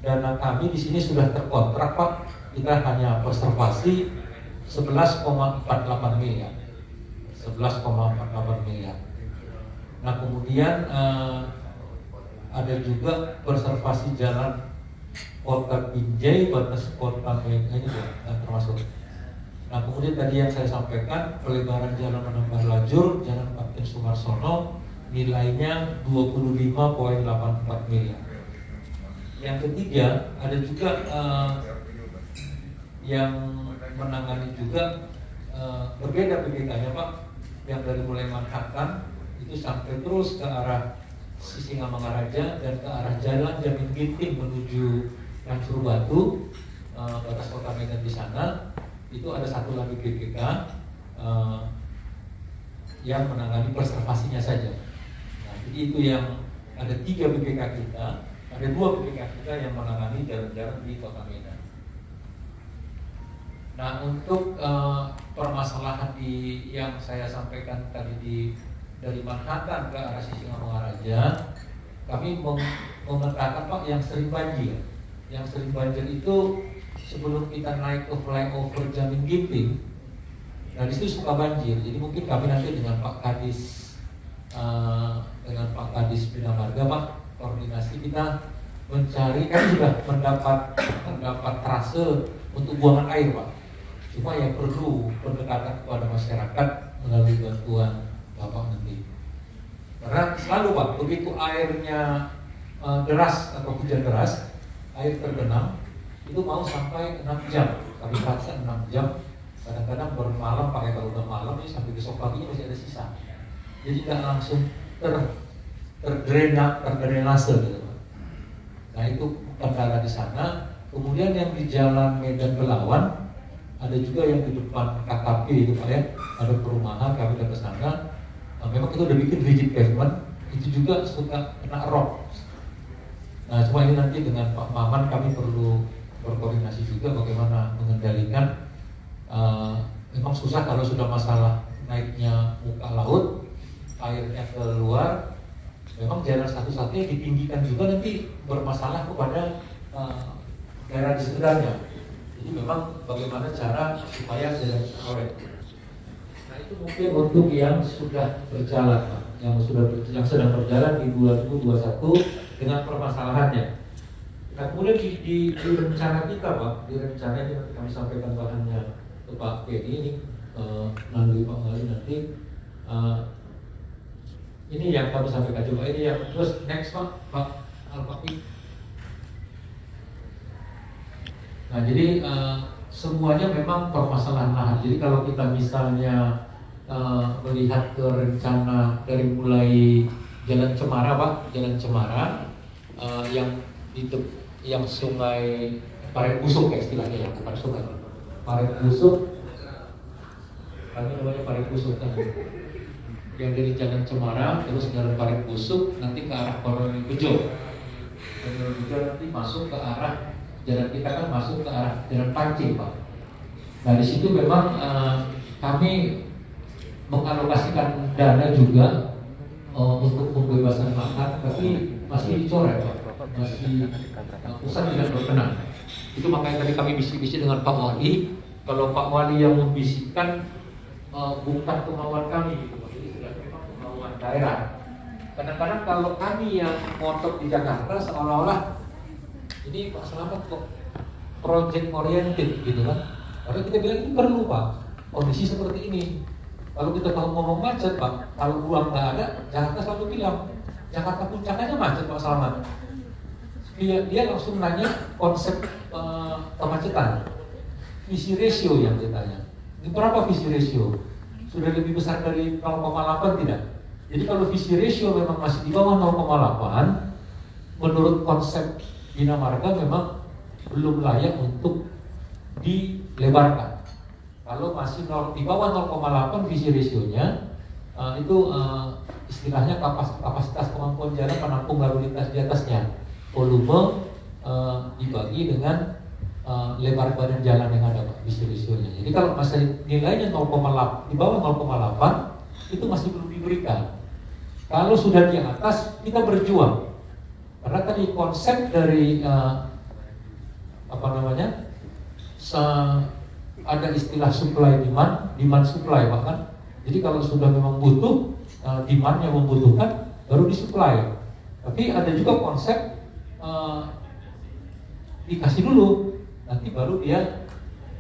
dana kami di sini sudah terkontrak Pak. Kita hanya konservasi 11,48 miliar. 11,48 miliar. Nah kemudian ada juga konservasi jalan Kota Binjai, batas Kota Medan ini termasuk. Nah kemudian tadi yang saya sampaikan, pelebaran jalan menambah lajur Jalan Kapten Sumarsono nilainya 25,84 miliar. Yang ketiga ada juga yang menangani juga berbeda PPK-nya Pak, yang dari mulai Manhattan itu sampai terus ke arah Sisingamangaraja dan ke arah Jalan Jamin Ginting menuju Rancur Batu, batas Kota Medan di sana. Itu ada satu lagi BPK yang menangani preservasinya saja. Nah, jadi itu yang ada 3 BPK kita, ada 2 BPK kita yang menangani jalan-jalan di Kota Medan. Nah, untuk permasalahan yang saya sampaikan tadi dari Manhattan ke arah Sisingamangaraja, kami memetakan Pak yang sering banjir. Yang sering banjir itu sebelum kita naik ke flyover Jamin Ginting, nah disitu suka banjir. Jadi mungkin kami nanti dengan Pak Kadis Bina Marga Pak, koordinasi kita mencari, kan sudah mendapat trase untuk buangan air Pak. Cuma yang perlu pendekatan kepada masyarakat melalui bantuan Bapak nanti. Karena selalu Pak, begitu airnya deras atau hujan deras, air tergenang itu mau sampai 6 jam. Kami periksa 6 jam. Kadang-kadang bermalam pakai kalau udah malam ini sampai besok pagi masih ada sisa. Jadi tidak langsung terdrenase gitu. Nah itu kendala di sana. Kemudian yang di Jalan Medan Belawan ada juga yang di depan KKP itu Pak ya, ada perumahan kami ke sana. Memang kita udah bikin rigid pavement, itu juga suka kena rock. Nah cuma ini nanti dengan Pak Maman kami perlu berkoordinasi juga bagaimana mengendalikan. Memang susah kalau sudah masalah naiknya muka laut, airnya keluar. Memang jalan satu-satunya ditinggikan juga nanti bermasalah kepada daerah di sekitarnya. Jadi memang bagaimana cara supaya jalan terorek. Nah itu mungkin untuk yang sudah berjalan, Pak, yang sedang berjalan di 2021 dengan permasalahannya. Nah kemudian di rencana kita Pak, di rencana ini nanti kami sampaikan bahannya ke Pak Pedi ini melalui Pak Wali nanti. Ini yang kami sampaikan coba ini yang terus next Pak Al-Fakih. Nah jadi semuanya memang permasalahan lahan. Jadi kalau kita misalnya melihat ke rencana dari mulai Jalan Cemara Pak, Jalan Cemara yang sungai Paret Busuk ya istilahnya ya, bukan sungai Paret Busuk, kami namanya Paret Busuk kan. Yang dari Jalan Cemara terus Jalan Paret Busuk nanti ke arah Kolonel Bejo. Kolonel Bejo nanti masuk ke arah jalan kita kan masuk ke arah Jalan Pancing Pak. Nah di situ memang kami mengalokasikan dana juga untuk pembebasan lahan, tapi masih dicoret Pak. Masih pusat tidak berkenan. Itu makanya tadi kami bisik-bisik dengan Pak Wali. Kalau Pak Wali yang membisikkan bukan kemauan kami gitu. Jadi sudah memang kemauan daerah. Kadang-kadang kalau kami yang ngotot di Jakarta seolah-olah ini Pak Selamat kok project oriented gitu kan. Karena kita bilang ini perlu Pak, kondisi seperti ini. Kalau kita mau ngomong macet Pak, kalau uang nggak ada, Jakarta selalu bilang Jakarta puncak aja macet Pak Selamat. Dia langsung nanya konsep kemacetan, visi ratio yang dia tanya. Ini berapa visi ratio? Sudah lebih besar dari 0,8 tidak? Jadi kalau visi ratio memang masih di bawah 0,8, menurut konsep Bina Marga memang belum layak untuk dilebarkan. Kalau masih di bawah 0,8 visi rasionya, itu istilahnya kapasitas kemampuan jalan penampung lalu lintas di atasnya. Volume dibagi dengan lebar badan jalan yang ada Pak, visi rasionya. Jadi kalau masih nilainya 0,8 di bawah 0,8 itu masih belum diberikan. Kalau sudah di atas kita berjuang. Karena tadi konsep dari ada istilah supply demand supply bahkan. Jadi kalau sudah memang butuh, demand yang membutuhkan baru disupply. Tapi ada juga konsep dikasih dulu, nanti baru dia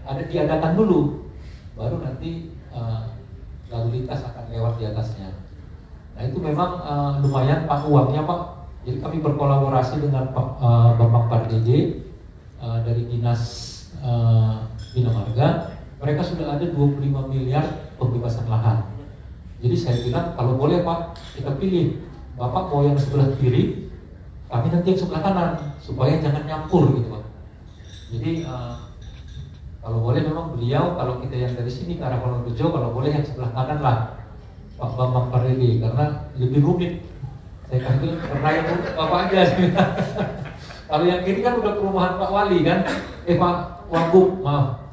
diadakan dulu, baru nanti lalu lintas akan lewat di atasnya. Nah itu memang lumayan Pak uangnya Pak. Jadi kami berkolaborasi dengan Bapak Pardede dari Dinas Bina Marga. Mereka sudah ada 25 miliar pembebasan lahan. Jadi saya bilang kalau boleh Pak, kita pilih Bapak mau yang sebelah kiri, kami nanti yang sebelah kanan, supaya jangan nyampur gitu Pak. Jadi kalau boleh memang beliau, kalau kita yang dari sini ke arah Wonorejo, kalau boleh yang sebelah kanan lah Pak Bambang Pardede, karena lebih rumit. Saya kan bilang karena yang Bapak aja sih. Kalau yang kiri kan udah perumahan Pak Wali kan, Pak Wagub, maaf.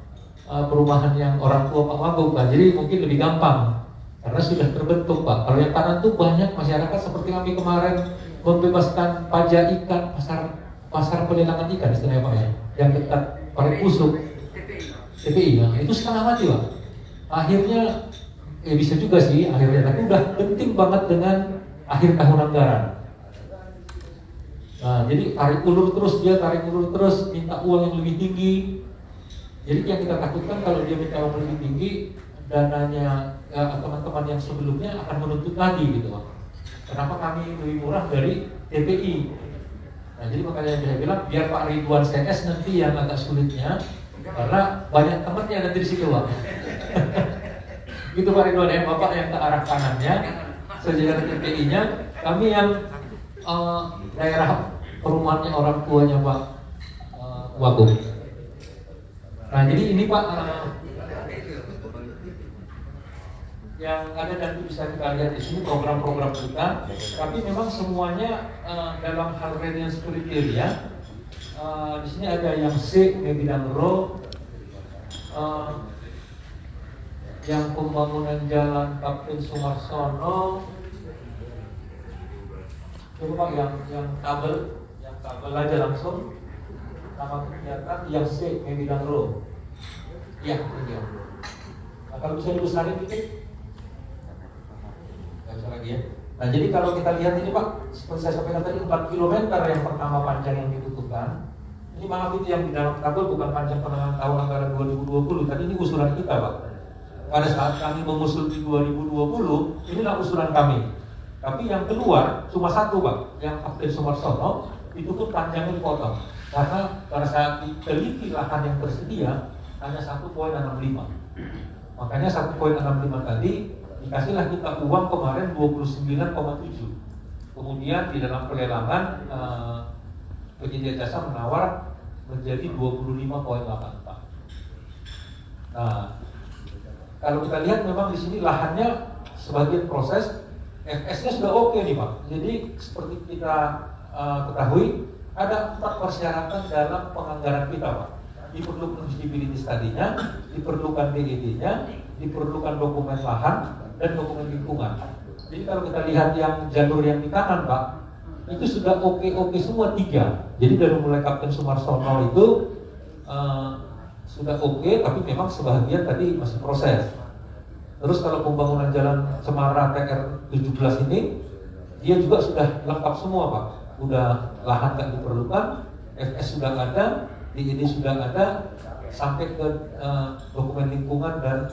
Perumahan yang orang tua Pak Wagub kan, jadi mungkin lebih gampang karena sudah terbentuk Pak. Kalau yang kanan tuh banyak masyarakat seperti kami kemarin membebaskan pajak ikan, pasar pelelangan ikan istilahnya Pak ya, yang dekat Parit Pusuk, TPI ya, itu setengah mati Pak. Akhirnya bisa juga sih akhirnya, tapi udah penting banget dengan akhir tahun anggaran. Nah, jadi tarik ulur terus, minta uang yang lebih tinggi. Jadi yang kita takutkan kalau dia minta uang lebih tinggi, dananya teman-teman yang sebelumnya akan menuntut lagi gitu Pak. Kenapa kami lebih murah dari TPI? Nah jadi makanya saya bilang biar Pak Ridwan CS nanti yang agak sulitnya, karena banyak temannya nanti di situ Pak. Gitu Pak Ridwan ya, Bapak yang ke arah kanannya, sejajar TPI-nya, kami yang daerah perumahannya orang tuanya Pak Wagub. Nah jadi ini Pak yang ada dan bisa kita lihat di sini program-program kita, tapi memang semuanya dalam hal readiness kriteria. Di sini ada yang C bidang RO, yang pembangunan jalan Kapten Sumarsono. Coba Pak yang kabel aja langsung. Nama kegiatan yang C bidang RO. Ya, ini ya. Nah, kalau bisa dibesarin dikit. Nggak bisa lagi ya. Nah, jadi kalau kita lihat ini Pak, seperti saya sampaikan tadi 4 km yang pertama panjang yang dibutuhkan. Ini maaf itu yang di dalam kabel bukan panjang penanganan tahun anggaran 2020, tadi ini usulan kita Pak. Pada saat kami mengusul di 2020, inilah usulan kami. Tapi yang keluar cuma satu Pak, yang Kapten Sumarsono itu pun panjangnya dipotong. Karena pada saat diteliti lahan yang tersedia hanya 1,65. Makanya 1,65 tadi dikasihlah kita uang kemarin 29,7. Kemudian di dalam pelelangan penyedia jasa menawar menjadi 25,8 Pak. Nah, kalau kita lihat memang di sini lahannya sebagian proses FS-nya sudah oke nih Pak. Jadi seperti kita ketahui ada 4 persyaratan dalam penganggaran kita Pak. Diperlukan visibility study-nya, diperlukan DED-nya, diperlukan dokumen lahan dan dokumen lingkungan. Jadi kalau kita lihat yang jalur yang di kanan Pak, itu sudah oke semua 3. Jadi dari mulai Kapten Sumarsono itu sudah oke, tapi memang sebagian tadi masih proses. Terus kalau pembangunan jalan Cemara TR 17 ini, dia juga sudah lengkap semua Pak. Udah lahan nggak diperlukan, FS sudah ada, DED sudah ada, sampai ke dokumen lingkungan dan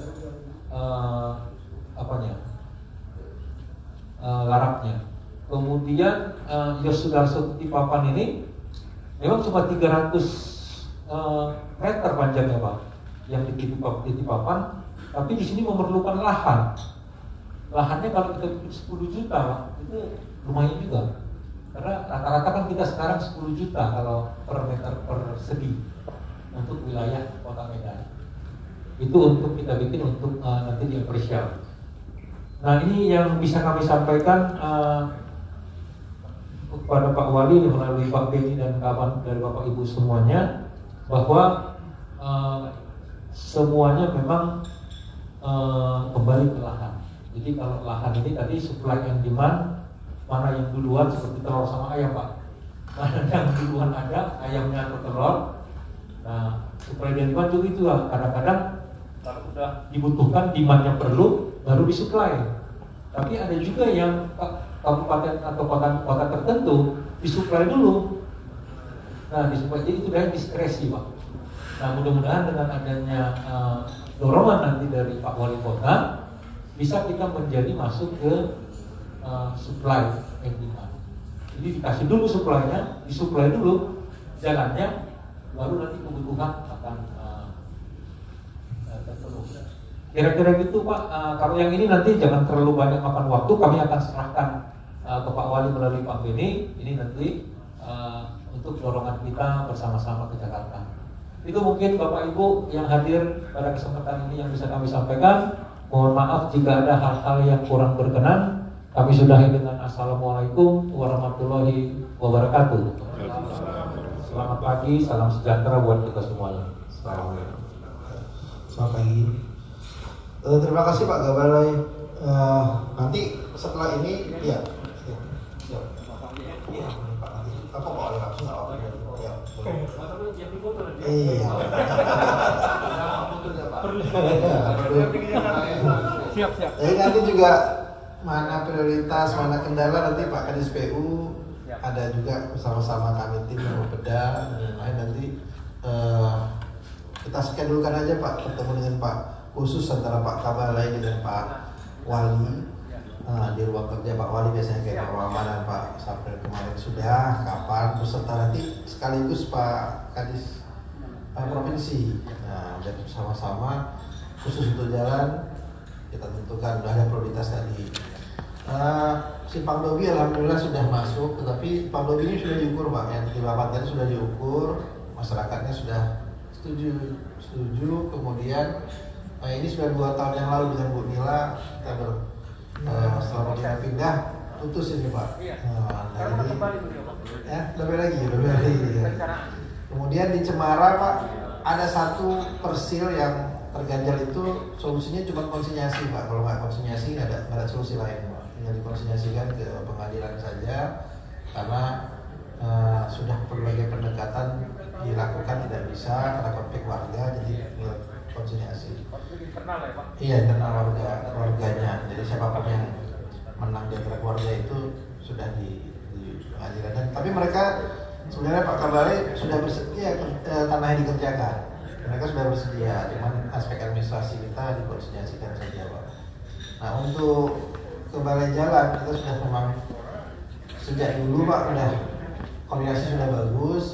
larapnya. Kemudian Yosudarso Titi Papan ini memang cuma 300 meter panjangnya Pak, yang di Titi Papan, tapi di sini memerlukan lahan. Lahannya kalau kita bikin 10 juta Pak, itu lumayan juga. Karena rata-rata kan kita sekarang 10 juta kalau per meter persegi untuk wilayah Kota Medan. Itu untuk kita bikin untuk nanti diapresiasi. Nah ini yang bisa kami sampaikan kepada Pak Wali melalui Pak Beni dan kawan dari Bapak Ibu semuanya, bahwa semuanya memang kembali ke lahan. Jadi kalau lahan ini tadi supply and demand, mana yang duluan seperti telur sama ayam Pak, mana yang duluan ada ayamnya atau telur. Nah, supply dan demand juga itu lah. Kadang-kadang kalau udah dibutuhkan, demand yang perlu, baru disuplai. Tapi ada juga yang kabupaten atau kota tertentu disuplai dulu. Nah, disuplai, jadi itu dari diskresi, Pak. Nah, mudah-mudahan dengan adanya dorongan nanti dari Pak Wali Kota, bisa kita menjadi masuk ke supply and demand. Jadi dikasih dulu supply-nya, disuplai dulu jalannya, baru nanti kebutuhan akan terpenuhi. Kira-kira gitu Pak. Kalau yang ini nanti jangan terlalu banyak makan waktu, kami akan serahkan ke Pak Wali melalui Pak Beni. Ini nanti untuk dorongan kita bersama-sama ke Jakarta. Itu mungkin Bapak Ibu yang hadir pada kesempatan ini yang bisa kami sampaikan. Mohon maaf jika ada hal-hal yang kurang berkenan. Kami sudahi dengan Assalamualaikum warahmatullahi wabarakatuh. Selamat pagi, salam sejahtera buat kita semuanya. Assalamualaikum. Selamat pagi. Terima kasih Pak Gabalai. Nanti setelah ini, ya, siap. Iya, Pak. Nanti apa Pak Wali langsung nggak apa-apa? Ya, boleh. Iya. Siap. Jadi nanti juga mana prioritas, mana kendala nanti Pak Kadis PU ada juga bersama-sama kami tim yang berbeda dan lain-lain. Nanti kita skedulkan aja Pak ketemu dengan Pak khusus antara Pak Gabalai dan Pak Wali di ruang kerja Pak Wali biasanya kayak Pak Wawan dan Pak Sapril kemarin sudah kapan beserta nanti sekaligus Pak Kadis Provinsi. Nah, jadi bersama-sama khusus untuk jalan kita tentukan sudah ada prioritas tadi. Simpang Dobi alhamdulillah sudah masuk, tetapi Simpang Dobi ini sudah diukur Pak, yang di Bapak tadi sudah diukur, masyarakatnya sudah setuju. Kemudian ini sudah 2 tahun yang lalu dengan Bu Nila kita setelah kita pindah putus ini Pak. Lebih lagi. Kemudian di Cemara Pak ada satu persil yang terganjal itu solusinya cuma konsinyasi Pak. Kalau nggak konsinyasi nggak ada solusi lain Pak. Tinggal dikonsinyasikan ke pengadilan saja karena sudah berbagai pendekatan dilakukan tidak bisa karena konflik warga, jadi konsinyasi. Internal ya Pak? Iya, internal warganya. Jadi siapapun yang menang di antara keluarga itu sudah di pengadilan. Dan tapi mereka sebenarnya Pak Gabalai sudah bersedia tanahnya dikerjakan. Mereka sudah bersedia, cuman aspek administrasi kita dikonsinyasikan saja Pak. Nah untuk ke Balai Jalan kita sudah memang sejak dulu Pak udah koordinasi sudah bagus.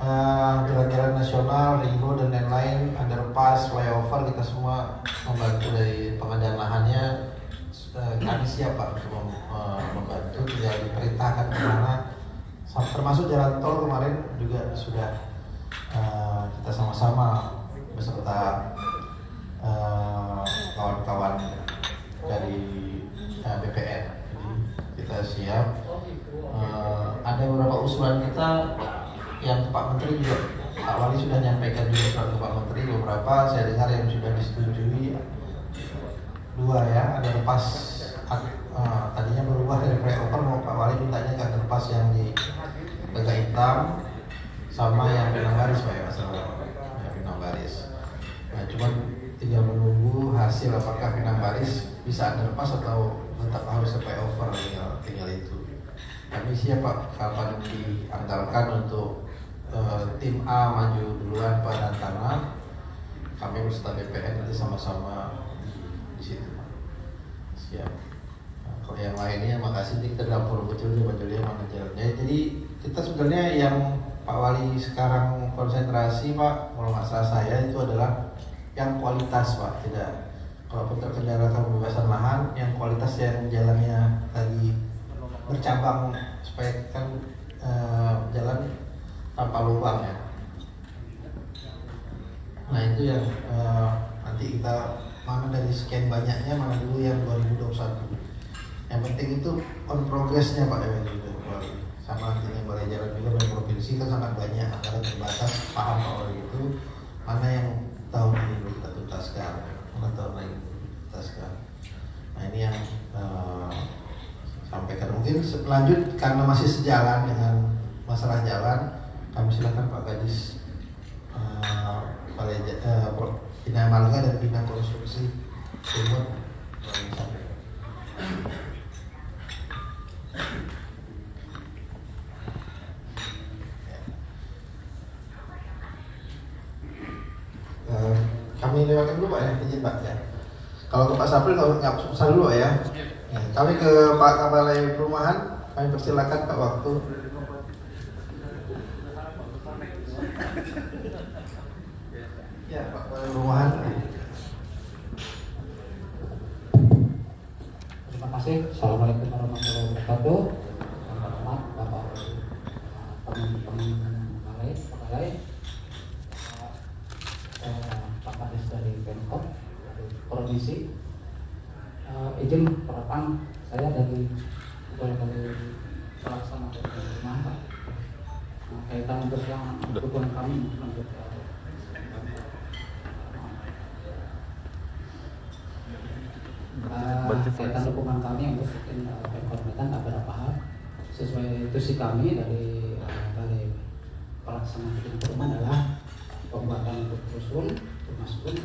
Jalan-jalan nasional, ring road dan lain-lain, underpass, flyover kita semua membantu dari pengadaan lahannya. Kami siap Pak untuk membantu, tinggal diperintahkan kemana. Termasuk jalan tol kemarin juga sudah kita sama-sama beserta kawan-kawan dari BPN. Jadi kita siap. Ada beberapa usulan kita yang ke Pak Menteri juga, Pak Wali sudah menyampaikan juga surat ke Pak Menteri, beberapa saya dengar yang sudah disetujui 2 ya, ada lepas tadinya berubah dari flyover mau Pak Wali mintanya ke lepas yang di Tegak Hitam sama yang Pinang Baris Pak ya, masalah yang Pinang Baris. Nah cuman tinggal menunggu hasil apakah Pinang Baris bisa ada lepas atau tetap harus flyover, tinggal itu. Kami siap Pak kapan dianggarkan untuk tim A maju duluan pada tanah, kami beserta BPN nanti sama-sama di situ. Siap. Nah, kalau yang lainnya makasih kita dapur kecil dia mana jalannya. Jadi kita sebenarnya yang Pak Wali sekarang konsentrasi Pak, kalau nggak salah saya itu adalah yang kualitas Pak, tidak kalaupun terkendala kebebasan lahan, yang kualitas yang jalannya tadi bercabang supaya kan jalan tanpa lubang ya. Nah itu yang nanti kita mana dari sekian banyaknya mana dulu yang 2021. Yang penting itu on progressnya Pak ya gitu. Sama nantinya Balai Jalan juga dari provinsi kan sangat banyak, antara terbatas paham kalau itu mana yang tahun ini belum kita tuntaskan, mana tahun lain tuntaskan. Nah ini yang sampaikan mungkin lanjut karena masih sejalan dengan masalah jalan. Kami silakan Pak Kadis Bina Marga dan Bina Konstruksi Sumut. Kami lewatkan dulu Pak ya, izin Pak ya. Kalau ke Pak Sapri kalau nggak usah dulu Pak ya. Kami ke Pak Kapalai Perumahan, kami persilakan Pak waktu. Ya Pak Kapalai Perumahan. Terima kasih. Assalamualaikum warahmatullahi wabarakatuh. Selamat Bapak teman-teman Kapalai. Pak Kades dari Pemkot dari Provinsi, izin pertama saya dari pelaksana dari rumah Pak, kaitan untuk yang dukungan kami untuk kaitan dukungan kami untuk Pemkot Medan ada beberapa hal sesuai instruksi kami dari pelaksana perumahan adalah pembuatan untuk rusun, rumah supaya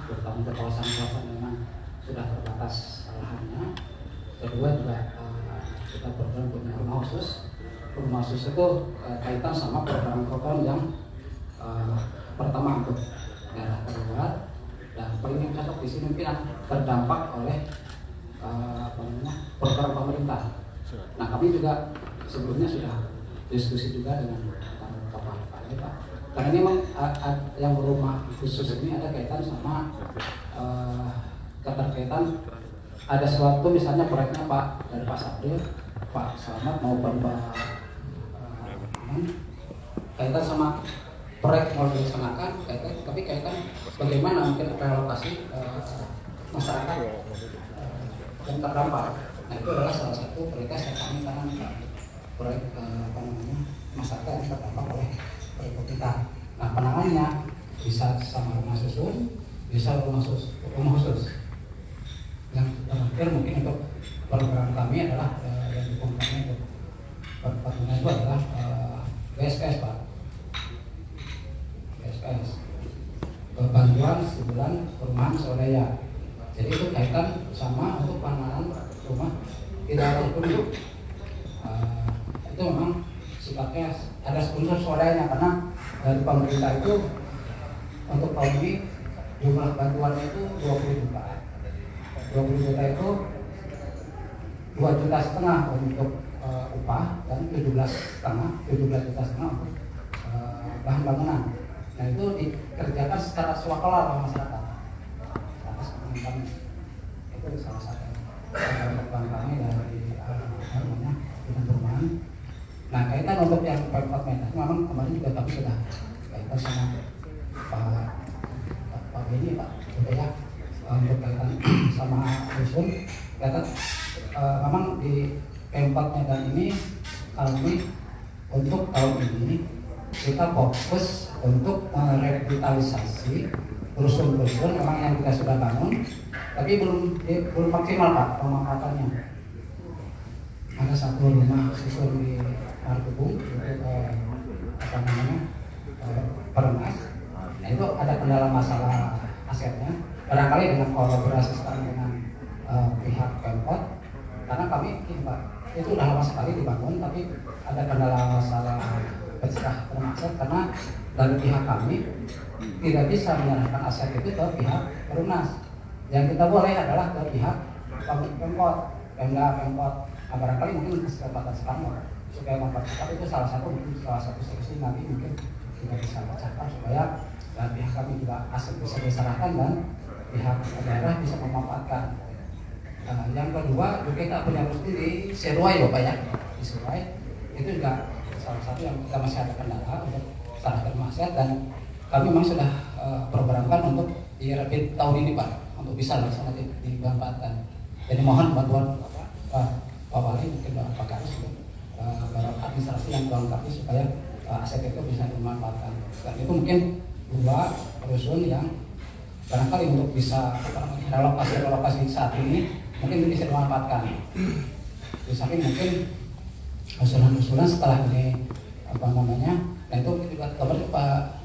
terutama untuk kawasan-kawasan memang sudah terbatas lahannya. Kedua juga kita program punya rumah khusus. Rumah khusus itu kaitan sama program-program yang pertama untuk daerah terluar dan paling yang cocok di sini mungkin terdampak oleh program pemerintah. Nah kami juga sebelumnya sudah diskusi juga dengan Pak. Karena ini memang yang rumah khusus ini ada kaitan sama keterkaitan ada suatu misalnya proyeknya Pak dari Pak Sabril, Pak Selamat maupun Pak kaitan sama proyek mau dilaksanakan, tapi kaitan bagaimana mungkin relokasi masyarakat yang terdampak. Nah itu adalah salah satu prioritas yang kami karena proyek masyarakat yang terdampak oleh kita. Nah penanganannya bisa sama rumah susun, bisa rumah khusus. Yang terakhir mungkin untuk program kami adalah yang dukung kami untuk pertama itu adalah BSKS Pak. BSKS bantuan sebulan perumahan swadaya. Jadi itu kaitan sama untuk penanganan rumah tidak ada penduduk. Itu memang sifatnya ada unsur swadayanya karena dari pemerintah itu untuk tahun ini jumlah bantuannya itu 20 juta. 20 juta itu 2,5 juta untuk upah dan 17,5 juta untuk bahan bangunan. Nah itu dikerjakan secara swakalar oleh masyarakat. Atas kami itu salah satu program kami dari perumahan. Nah kaitan untuk yang Pemkot Medan memang kemarin juga kami sudah kaitan sama Pak Beni Pak ya untuk kaitan sama rusun. Kaitan memang di Pemkot Medan ini kami untuk tahun ini kita fokus untuk merevitalisasi rusun-rusun memang yang kita sudah bangun, tapi belum maksimal Pak pemanfaatannya. Ada satu rumah susun di Markebung Pernas. Nah itu ada kendala masalah asetnya. Barangkali dengan kolaborasi sekarang dengan pihak Pemkot, karena kami Pak itu sudah lama sekali dibangun, tapi ada kendala masalah pecah aset karena dari pihak kami tidak bisa menyerahkan aset itu ke pihak Perumnas. Yang kita boleh adalah ke pihak Pemkot, Pemkot. Nah, barangkali mungkin kesempatan sekarang supaya mempercepat itu salah satu solusi nanti mungkin kita bisa pecahkan supaya pihak kami juga aset bisa diserahkan dan pihak daerah bisa memanfaatkan. Yang kedua juga kita punya rusun di Seruai Bapak ya, di Seruai itu juga salah satu yang kita masih ada kendala untuk serahkan aset dan kami memang sudah programkan untuk di tahun ini Pak untuk bisa langsung dimanfaatkan. Jadi mohon bantuan Pak Wali mungkin Pak Karis untuk administrasi yang melengkapi supaya aset itu bisa dimanfaatkan. Dan itu mungkin dua rusun yang barangkali untuk bisa relokasi saat ini mungkin bisa dimanfaatkan. Di samping mungkin usulan-usulan setelah ini dan itu juga kabar Pak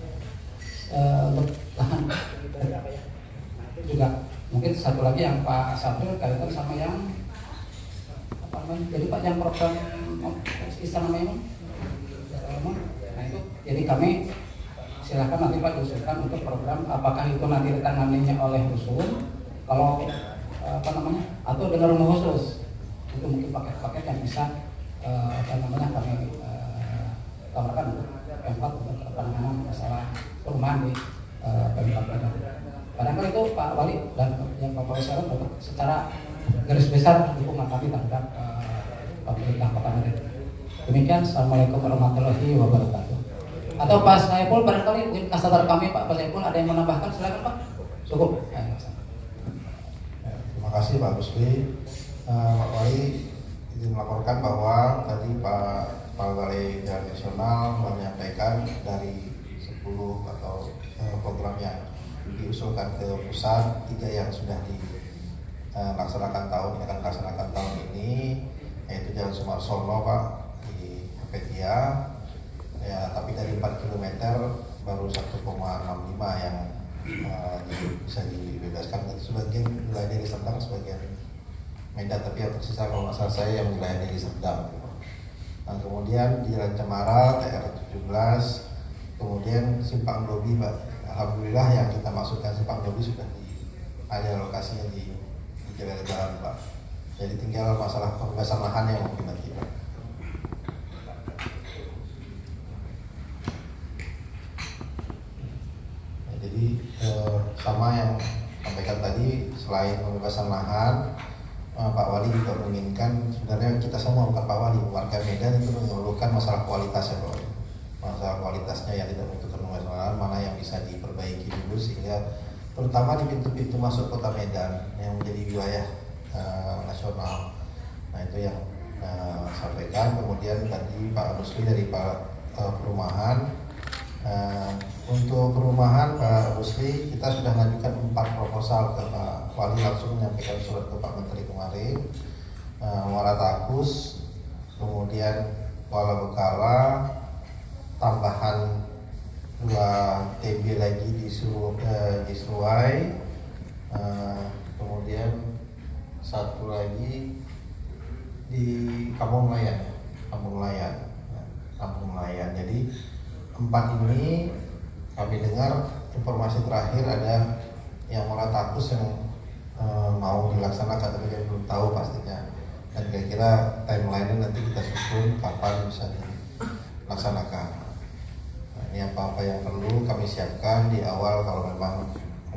untuk lahan dari apa ya. Nah, itu juga mungkin satu lagi yang Pak Sabril kaitan sama yang apa namanya? Jadi Pak yang program istilah namanya nah itu jadi kami silakan nanti Pak diusulkan untuk program apakah itu nanti ditanganinya oleh rusun kalau apa namanya atau dengan rumah khusus itu mungkin paket-paket yang bisa apa namanya kami tawarkan untuk Pemkot untuk penanganan masalah perumahan di Pemkot Medan. Barangkali itu Pak Wali dan yang Pak Wali Saran untuk secara garis besar dukungan kami terhadap pemerintah Kota Medan. Demikian, Assalamualaikum warahmatullahi wabarakatuh. Atau Pak Saiful barangkali mungkin kasar kami Pak Saiful ada yang menambahkan, silakan Pak. Cukup. Terima kasih Pak Gusli. Pak Wali izin melaporkan bahwa tadi Pak Balai Jalan Nasional menyampaikan dari 10 atau program yang diusulkan ke pusat, 3 yang sudah dilaksanakan tahun ini, yaitu Jalan Sumarsono Pak di Petia, ya tapi dari 4 km baru 1,65 yang bisa dibebaskan. Sebagian wilayah dari Serdang, sebagian Medan, tapi yang tersisa kalau nggak salah saya yang wilayah dari Serdang. Nah, kemudian di Jalan Cemara TR17, kemudian Simpang Dobi Pak. Alhamdulillah yang kita masukkan Simpang Dobi sudah ada lokasinya di jalan Pak. Jadi tinggal masalah pembebasan lahan yang mungkin nanti Pak. Nah, jadi sama yang sampaikan tadi, selain pembebasan lahan, Pak Wali juga menginginkan, sebenarnya kita semua bukan Pak Wali, warga Medan itu mengeluhkan masalah kualitas ya Pak Wali. Masalah kualitasnya yang tidak membutuhkan pembebasan mana yang bisa diperbaiki dulu sehingga terutama di pintu-pintu masuk Kota Medan yang menjadi wilayah nasional. Nah itu yang sampaikan. Kemudian tadi Pak Rusli dari Pak Perumahan, untuk perumahan Pak Rusli kita sudah mengajukan 4 proposal ke Pak Wali, langsung menyampaikan surat ke Pak Menteri kemarin. Muara Takus, kemudian Kuala Bekala, tambahan 2 TB lagi di Seruai, kemudian 1 lagi di Kampung Melayan. Jadi 4 ini kami dengar informasi terakhir ada yang Muara Takus yang mau dilaksanakan, tapi saya belum tahu pastinya. Dan kira-kira timeline-nya nanti kita susun kapan bisa dilaksanakan. Nah, ini apa-apa yang perlu kami siapkan di awal kalau memang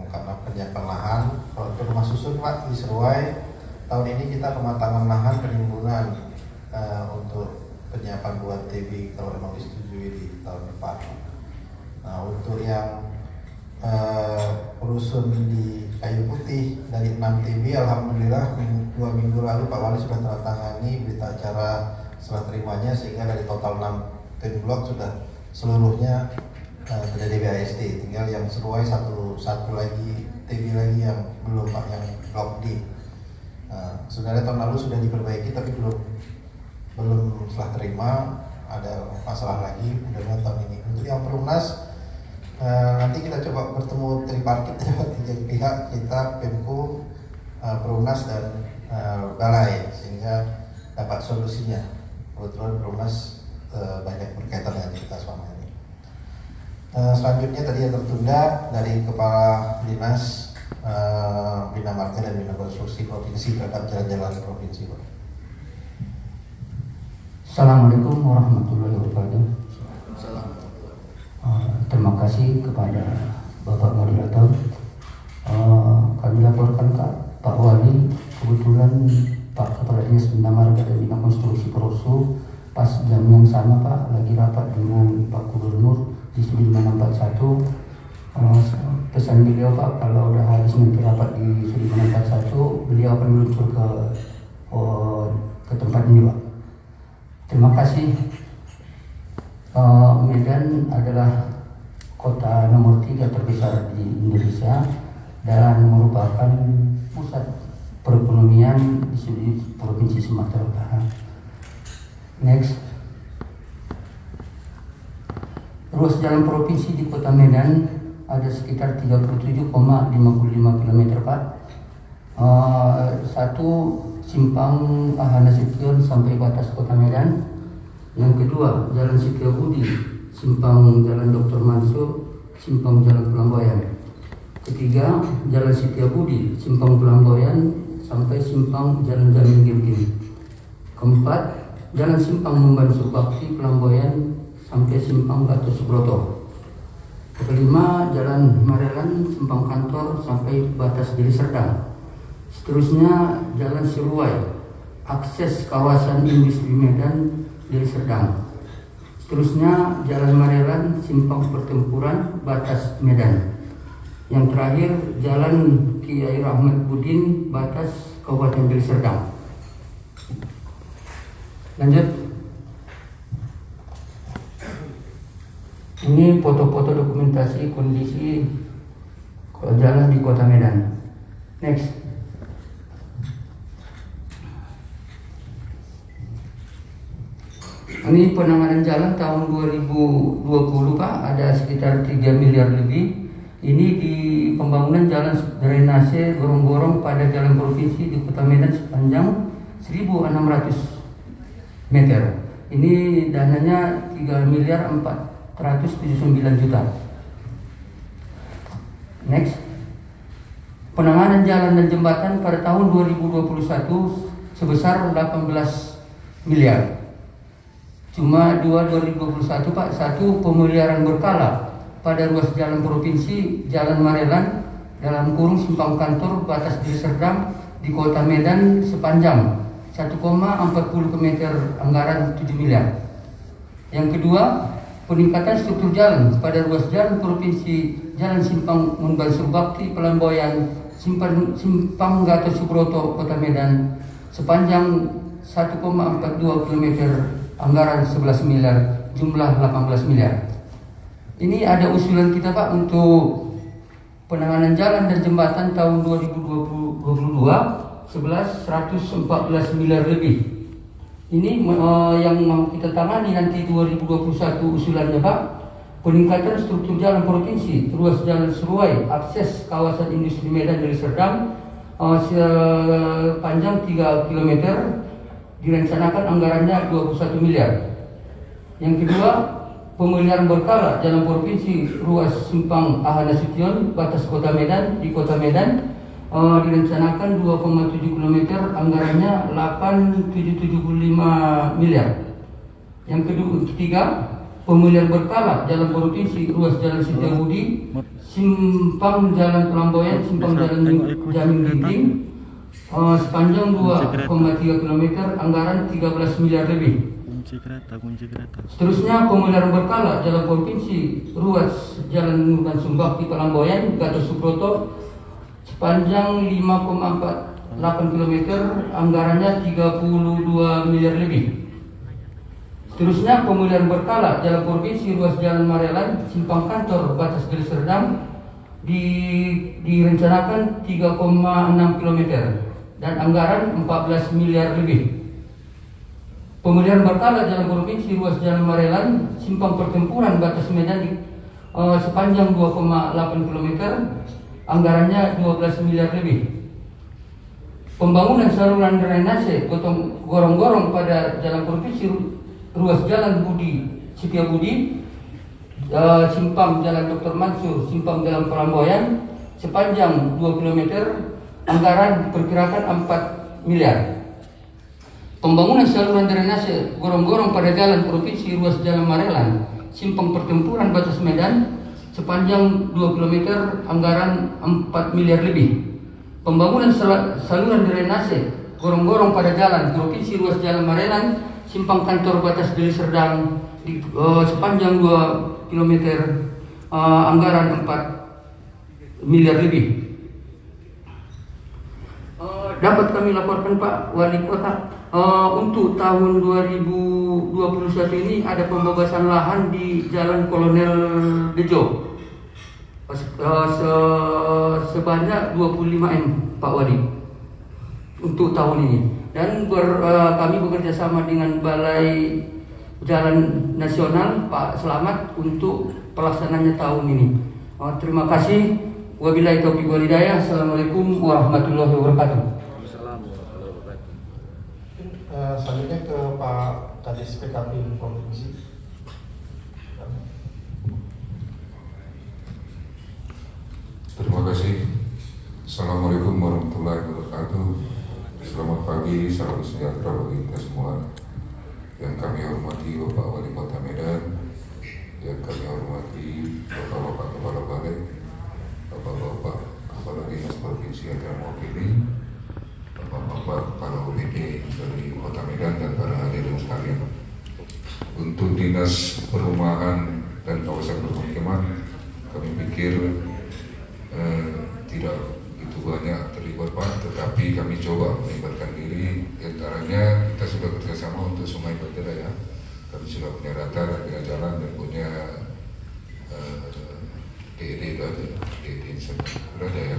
karena penyiapan lahan. Kalau untuk rumah susun Pak di Seruai, tahun ini kita pematangan lahan penimbunan untuk penyiapan buat TB kalau memang disetujui di tahun depan. Nah untuk yang rusun di Kayu Putih dari 6 TB, alhamdulillah 2 minggu lalu Pak Wali sudah tanda-tangani berita acara serah terimanya, sehingga dari total 6 TB blok sudah seluruhnya terjadi BAST. Tinggal yang Seruai satu lagi TB lagi yang belum Pak, yang blok D. Sebenarnya tahun lalu sudah diperbaiki tapi belum setelah terima, ada masalah lagi. Mudah-mudahan tahun ini untuk yang Perumnas nanti kita coba bertemu tripartit tiga pihak, kita Pemko, Perumnas dan Balai, sehingga dapat solusinya. Kebetulan Perumnas banyak berkaitan dengan kita selama ini. Selanjutnya tadi yang tertunda dari Kepala Dinas Bina Marga dan Bina Konstruksi Provinsi terhadap jalan-jalan provinsi Pak. Assalamualaikum warahmatullahi wabarakatuh. Terima kasih kepada Bapak Moderator. Kami laporkan Pak Wali, kebetulan Pak Kepala Dinas Bina Marga dan Bina Konstruksi Perusu pas jam yang sama Pak lagi rapat dengan Pak Gubernur di Sudirman 41. Pesan beliau Pak, kalau udah habis nanti rapat di Sudirman 41, beliau akan meluncur ke tempat ini Pak. Terima kasih. Medan adalah kota nomor 3 terbesar di Indonesia dan merupakan pusat perekonomian di Provinsi Sumatera Utara. Next. Ruas jalan provinsi di Kota Medan ada sekitar 37,55 km Pak. Satu simpang Ahana Sution sampai batas Kota Medan. Yang kedua Jalan Setiabudi, simpang Jalan Dr. Mansur, simpang Jalan Pelambayan. Ketiga Jalan Setiabudi, simpang Pelambayan sampai simpang Jalan Jamin Ginting. Keempat Jalan Simpang Membansu Bakti Pelambayan sampai simpang Gatot Subroto. Kelima Jalan Marelan, simpang Kantor sampai batas Deli Serdang. Seterusnya Jalan Siruai, akses kawasan industri Medan Deli Serdang. Seterusnya Jalan Marelan, simpang pertempuran batas Medan. Yang terakhir Jalan Kiai Rahmat Budin, batas Kabupaten Deli Serdang. Lanjut. Ini foto-foto dokumentasi kondisi jalan di Kota Medan. Next. Ini penanganan jalan tahun 2020 Pak, ada sekitar 3 miliar lebih. Ini di pembangunan jalan drainase gorong-gorong pada jalan provinsi di Kota Medan sepanjang 1.600 meter. Ini dananya 3 miliar 479 juta. Next. Penanganan jalan dan jembatan pada tahun 2021 sebesar 18 miliar. Cuma 2021 Pak, satu pemeliharaan berkala pada ruas jalan provinsi Jalan Marelan dalam kurung simpang Kantor batas Deli Serdang di Kota Medan sepanjang 1,40 km, anggaran 7 miliar. Yang kedua, peningkatan struktur jalan pada ruas jalan provinsi Jalan Simpang Membansu Bakti Pelambayan simpang Gatot Subroto Kota Medan sepanjang 1,42 km, anggaran 11 miliar, jumlah 18 miliar. Ini ada usulan kita Pak untuk penanganan jalan dan jembatan tahun 2022 114 miliar lebih. Ini yang mau kita tangani nanti 2021 usulannya Pak. Peningkatan struktur jalan provinsi, ruas jalan Seruai, akses kawasan industri Medan Deli Serdang sepanjang 3 km, direncanakan anggarannya 21 miliar. Yang kedua, pemeliharaan berkala jalan provinsi ruas simpang Ahana Sution batas Kota Medan di Kota Medan direncanakan 2,7 km, anggarannya 8,775 miliar. Yang ketiga, pemeliharaan berkala jalan provinsi ruas jalan Setiabudi, simpang Jalan Pelambayan, simpang Jalan Jamin Ginting sepanjang 2,3 km, anggaran 13 miliar lebih. Kunci kereta. Seterusnya pemeliharaan berkala jalan provinsi ruas jalan Membansu Bakti Pelambayan Gatot Subroto sepanjang 5,48 km, anggarannya 32 miliar lebih. Seterusnya pemeliharaan berkala jalan provinsi ruas jalan Marelan simpang Kantor batas Deli Serdang direncanakan 3,6 km dan anggaran 14 miliar lebih. Pemeliharaan berkala jalan provinsi ruas jalan Marelan simpang pertempuran batas Medan sepanjang 2,8 km, anggarannya 12 miliar lebih. Pembangunan saluran drainase gorong-gorong pada jalan provinsi ruas jalan Setiabudi, simpang Jalan Dr. Mansur, simpang Jalan Pelambayan sepanjang 2 km, anggaran diperkirakan 4 miliar. Pembangunan saluran drainase gorong-gorong pada jalan provinsi ruas jalan Marelan simpang pertempuran batas Medan sepanjang 2 km, anggaran 4 miliar lebih. Pembangunan saluran drainase gorong-gorong pada jalan provinsi ruas jalan Marelan simpang Kantor batas Deli Serdang sepanjang 2 km, anggaran 4 miliar lebih. Dapat kami laporkan Pak Wali Kota, untuk tahun 2021 ini ada pembebasan lahan di Jalan Kolonel Bejo sebanyak 25 M Pak Wali untuk tahun ini, dan kami bekerja sama dengan Balai Jalan Nasional Pak Selamat untuk pelaksanaannya tahun ini. Terima kasih. Wabillahi taufiq wal hidayah. Assalamualaikum warahmatullahi wabarakatuh. Selanjutnya ke Pak Kadis PKP Provinsi. Terima kasih. Assalamualaikum warahmatullahi wabarakatuh. Selamat pagi, salam sejahtera bagi kita semua. Yang kami hormati Bapak Wali Kota Medan, yang kami hormati Bapak-Bapak Kepala Balai, Bapak-Bapak Kepala Dinas Provinsi yang kami mewakili, Bapak-Bapak Kepala UPD dari Kota Medan dan para hadirin sekalian. Untuk Dinas Perumahan dan Kawasan Permukiman, kami pikir tidak begitu banyak terlibat Pak, tetapi kami coba melibatkan diri. Antaranya kita sudah kerjasama untuk Sungai Bahtera ya. Kami sudah punya data, punya jalan dan punya DED itu ada, DED sudah ya.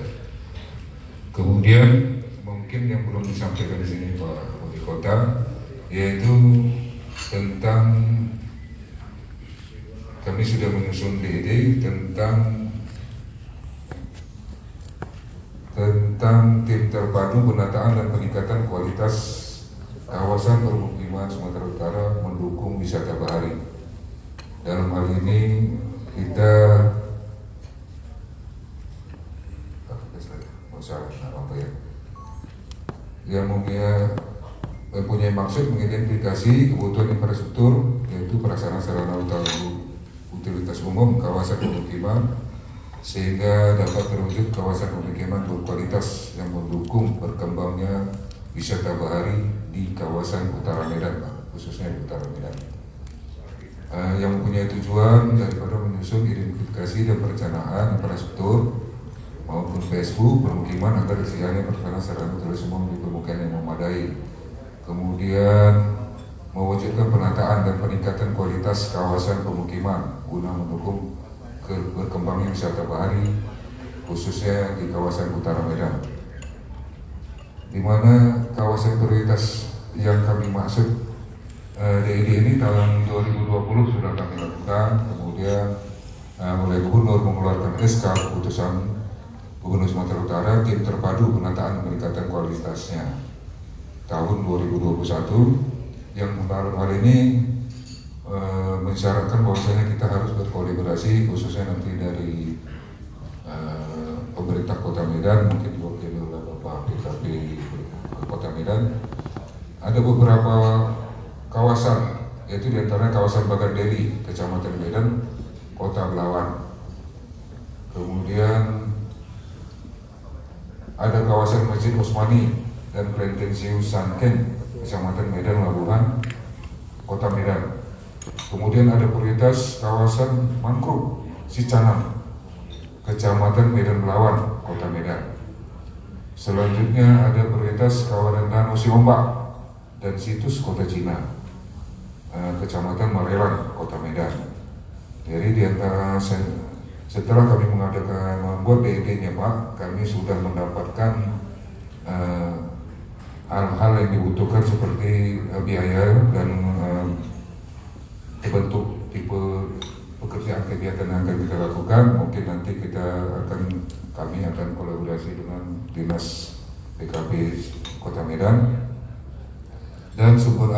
Kemudian mungkin yang belum disampaikan di sini Pak Wali Kota, yaitu tentang kami sudah menyusun DED tentang tim terpadu penataan dan peningkatan kualitas kawasan permukiman Sumatera Utara mendukung wisata bahari. Dalam hal ini kita yang mempunyai maksud mengidentifikasi kebutuhan infrastruktur, yaitu prasarana sarana utilitas umum kawasan permukiman, sehingga dapat terwujud kawasan permukiman berkualitas yang mendukung berkembangnya wisata bahari di kawasan utara Medan, khususnya di utara Medan. Yang mempunyai tujuan daripada menyusun identifikasi dan perencanaan infrastruktur maupun PSU permukiman agar disediakannya prasarana sarana utilitas umum di permukiman yang memadai. Kemudian mewujudkan penataan dan peningkatan kualitas kawasan permukiman guna mendukung berkembangnya wisata bahari khususnya di kawasan utara Medan, di mana kawasan prioritas yang kami maksud DED ini tahun 2020 sudah kami lakukan. Kemudian oleh Gubernur mengeluarkan SK keputusan Gubernur Sumatera Utara tim terpadu penataan dan peningkatan kualitasnya tahun 2021 yang dalam hal ini mensyaratkan bahwasanya kita harus berkolaborasi khususnya nanti dari pemerintah Kota Medan, mungkin diwakili oleh Bapak PKP Kota Medan. Ada beberapa kawasan, yaitu diantaranya kawasan Bagardeli, Kecamatan Medan, Kota Belawan. Kemudian ada kawasan Masjid Usmani dan Plantensius Sanken, Kecamatan Medan Labuhan, Kota Medan. Kemudian ada prioritas kawasan mangrove Sicanang, Kecamatan Medan Belawan, Kota Medan. Selanjutnya ada prioritas kawasan Danau Siombak dan situs Kota Cina, Kecamatan Marelan, Kota Medan. Jadi di antara setelah kami membuat DED-nya Pak, kami sudah mendapatkan hal-hal yang dibutuhkan seperti biaya dan bentuk tipe pekerjaan kegiatan yang akan kita lakukan. Mungkin nanti kami akan kolaborasi dengan Dinas PKP Kota Medan, dan sumber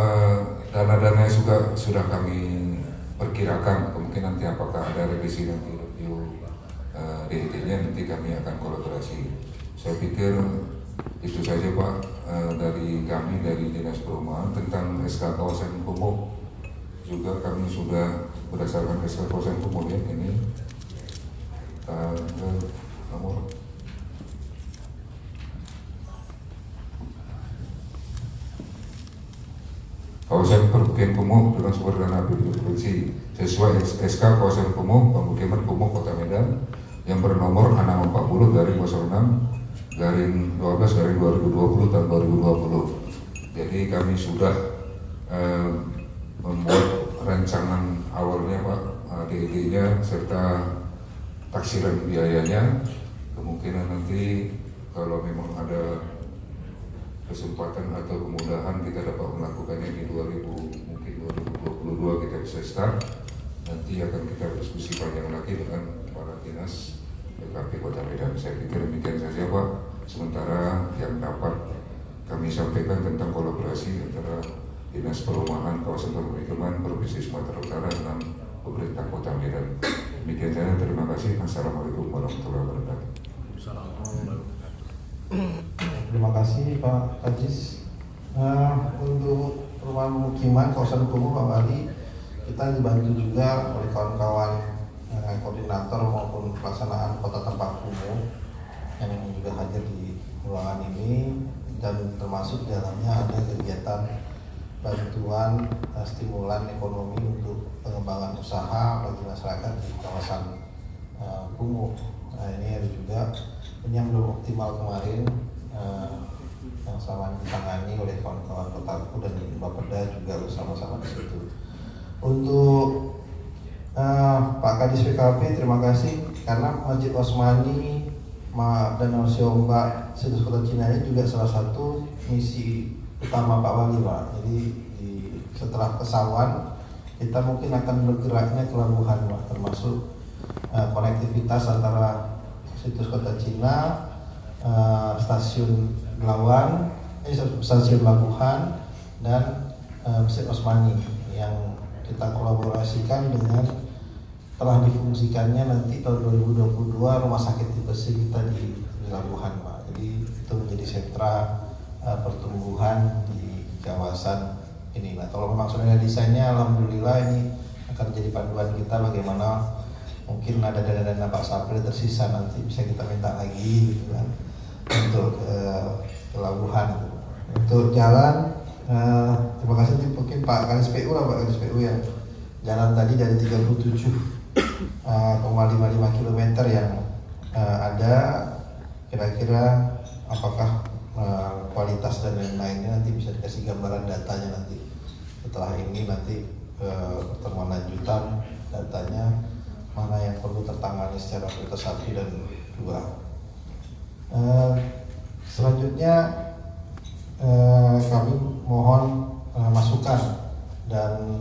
dana-dana juga sudah kami perkirakan. Mungkin nanti apakah ada revisi nanti review DED-nya, nanti kami akan kolaborasi. Saya pikir itu saja Pak dari kami dari Dinas Perumahan. Tentang SK kawasan kumuh juga kami sudah berdasarkan SK kawasan kumuh ya, ini nomor kawasan permukiman kumuh dengan sumber dana provinsi sesuai SK kawasan kumuh pemukiman kumuh Kota Medan yang bernomor 640/06/12/2020 tahun 2020. Jadi kami sudah membuat rancangan awalnya Pak, DED-nya serta taksiran biayanya. Kemungkinan nanti kalau memang ada kesempatan atau kemudahan kita dapat melakukannya di 2022 kita bisa start. nanti akan kita diskusi panjang lagi dengan Kepala Dinas PKP Kota Medan. Saya pikir demikian saja Pak. Sementara yang dapat kami sampaikan tentang kolaborasi antara Dinas Perumahan Kawasan Permukiman Provinsi Sumatera Utara dengan pemerintah Kota Medan. Demikian saja, terima kasih. Assalamualaikum warahmatullahi wabarakatuh. Terima kasih Pak Kajis. Untuk perumahan pemukiman kawasan kumuh Pak Wali, kita dibantu juga oleh kawan-kawan koordinator maupun pelaksanaan kota tempat kumuh yang juga hadir di ruangan ini, dan termasuk di dalamnya ada kegiatan bantuan stimulan ekonomi untuk pengembangan usaha bagi masyarakat di kawasan kumuh. Nah, ini ada juga ini yang belum optimal kemarin yang selama ditangani oleh kawan-kawan Kotaku dan Bapeda juga bersama-sama di situ. Untuk Pak Kadis PKP, terima kasih karena Masjid Osmani dan Ombak Situs Kota Cina ini juga salah satu misi utama Pak Wali Pak. Jadi setelah Kesawan kita mungkin akan bergeraknya ke Labuhan Pak, termasuk konektivitas antara Situs Kota Cina, stasiun Belawan, stasiun Labuhan dan Masjid Osmani yang kita kolaborasikan dengan telah difungsikannya nanti tahun 2022 rumah sakit tipe C kita di Labuhan Pak. Jadi itu menjadi sentra pertumbuhan di kawasan ini. Nah, kalau memang sudah ada desainnya, alhamdulillah ini akan jadi panduan kita bagaimana mungkin ada dana-dana Pak Sapri tersisa nanti bisa kita minta lagi gitu kan, untuk ke Labuhan. Untuk jalan, terima kasih mungkin Pak Kadis PU lah, Pak Kadis PU yang jalan tadi dari 37,55 km yang ada, kira-kira apakah kualitas dan lain-lainnya nanti bisa dikasih gambaran datanya nanti setelah ini, nanti pertemuan lanjutan datanya mana yang perlu tertangani secara prioritas 1 dan 2. Selanjutnya kami mohon masukan dan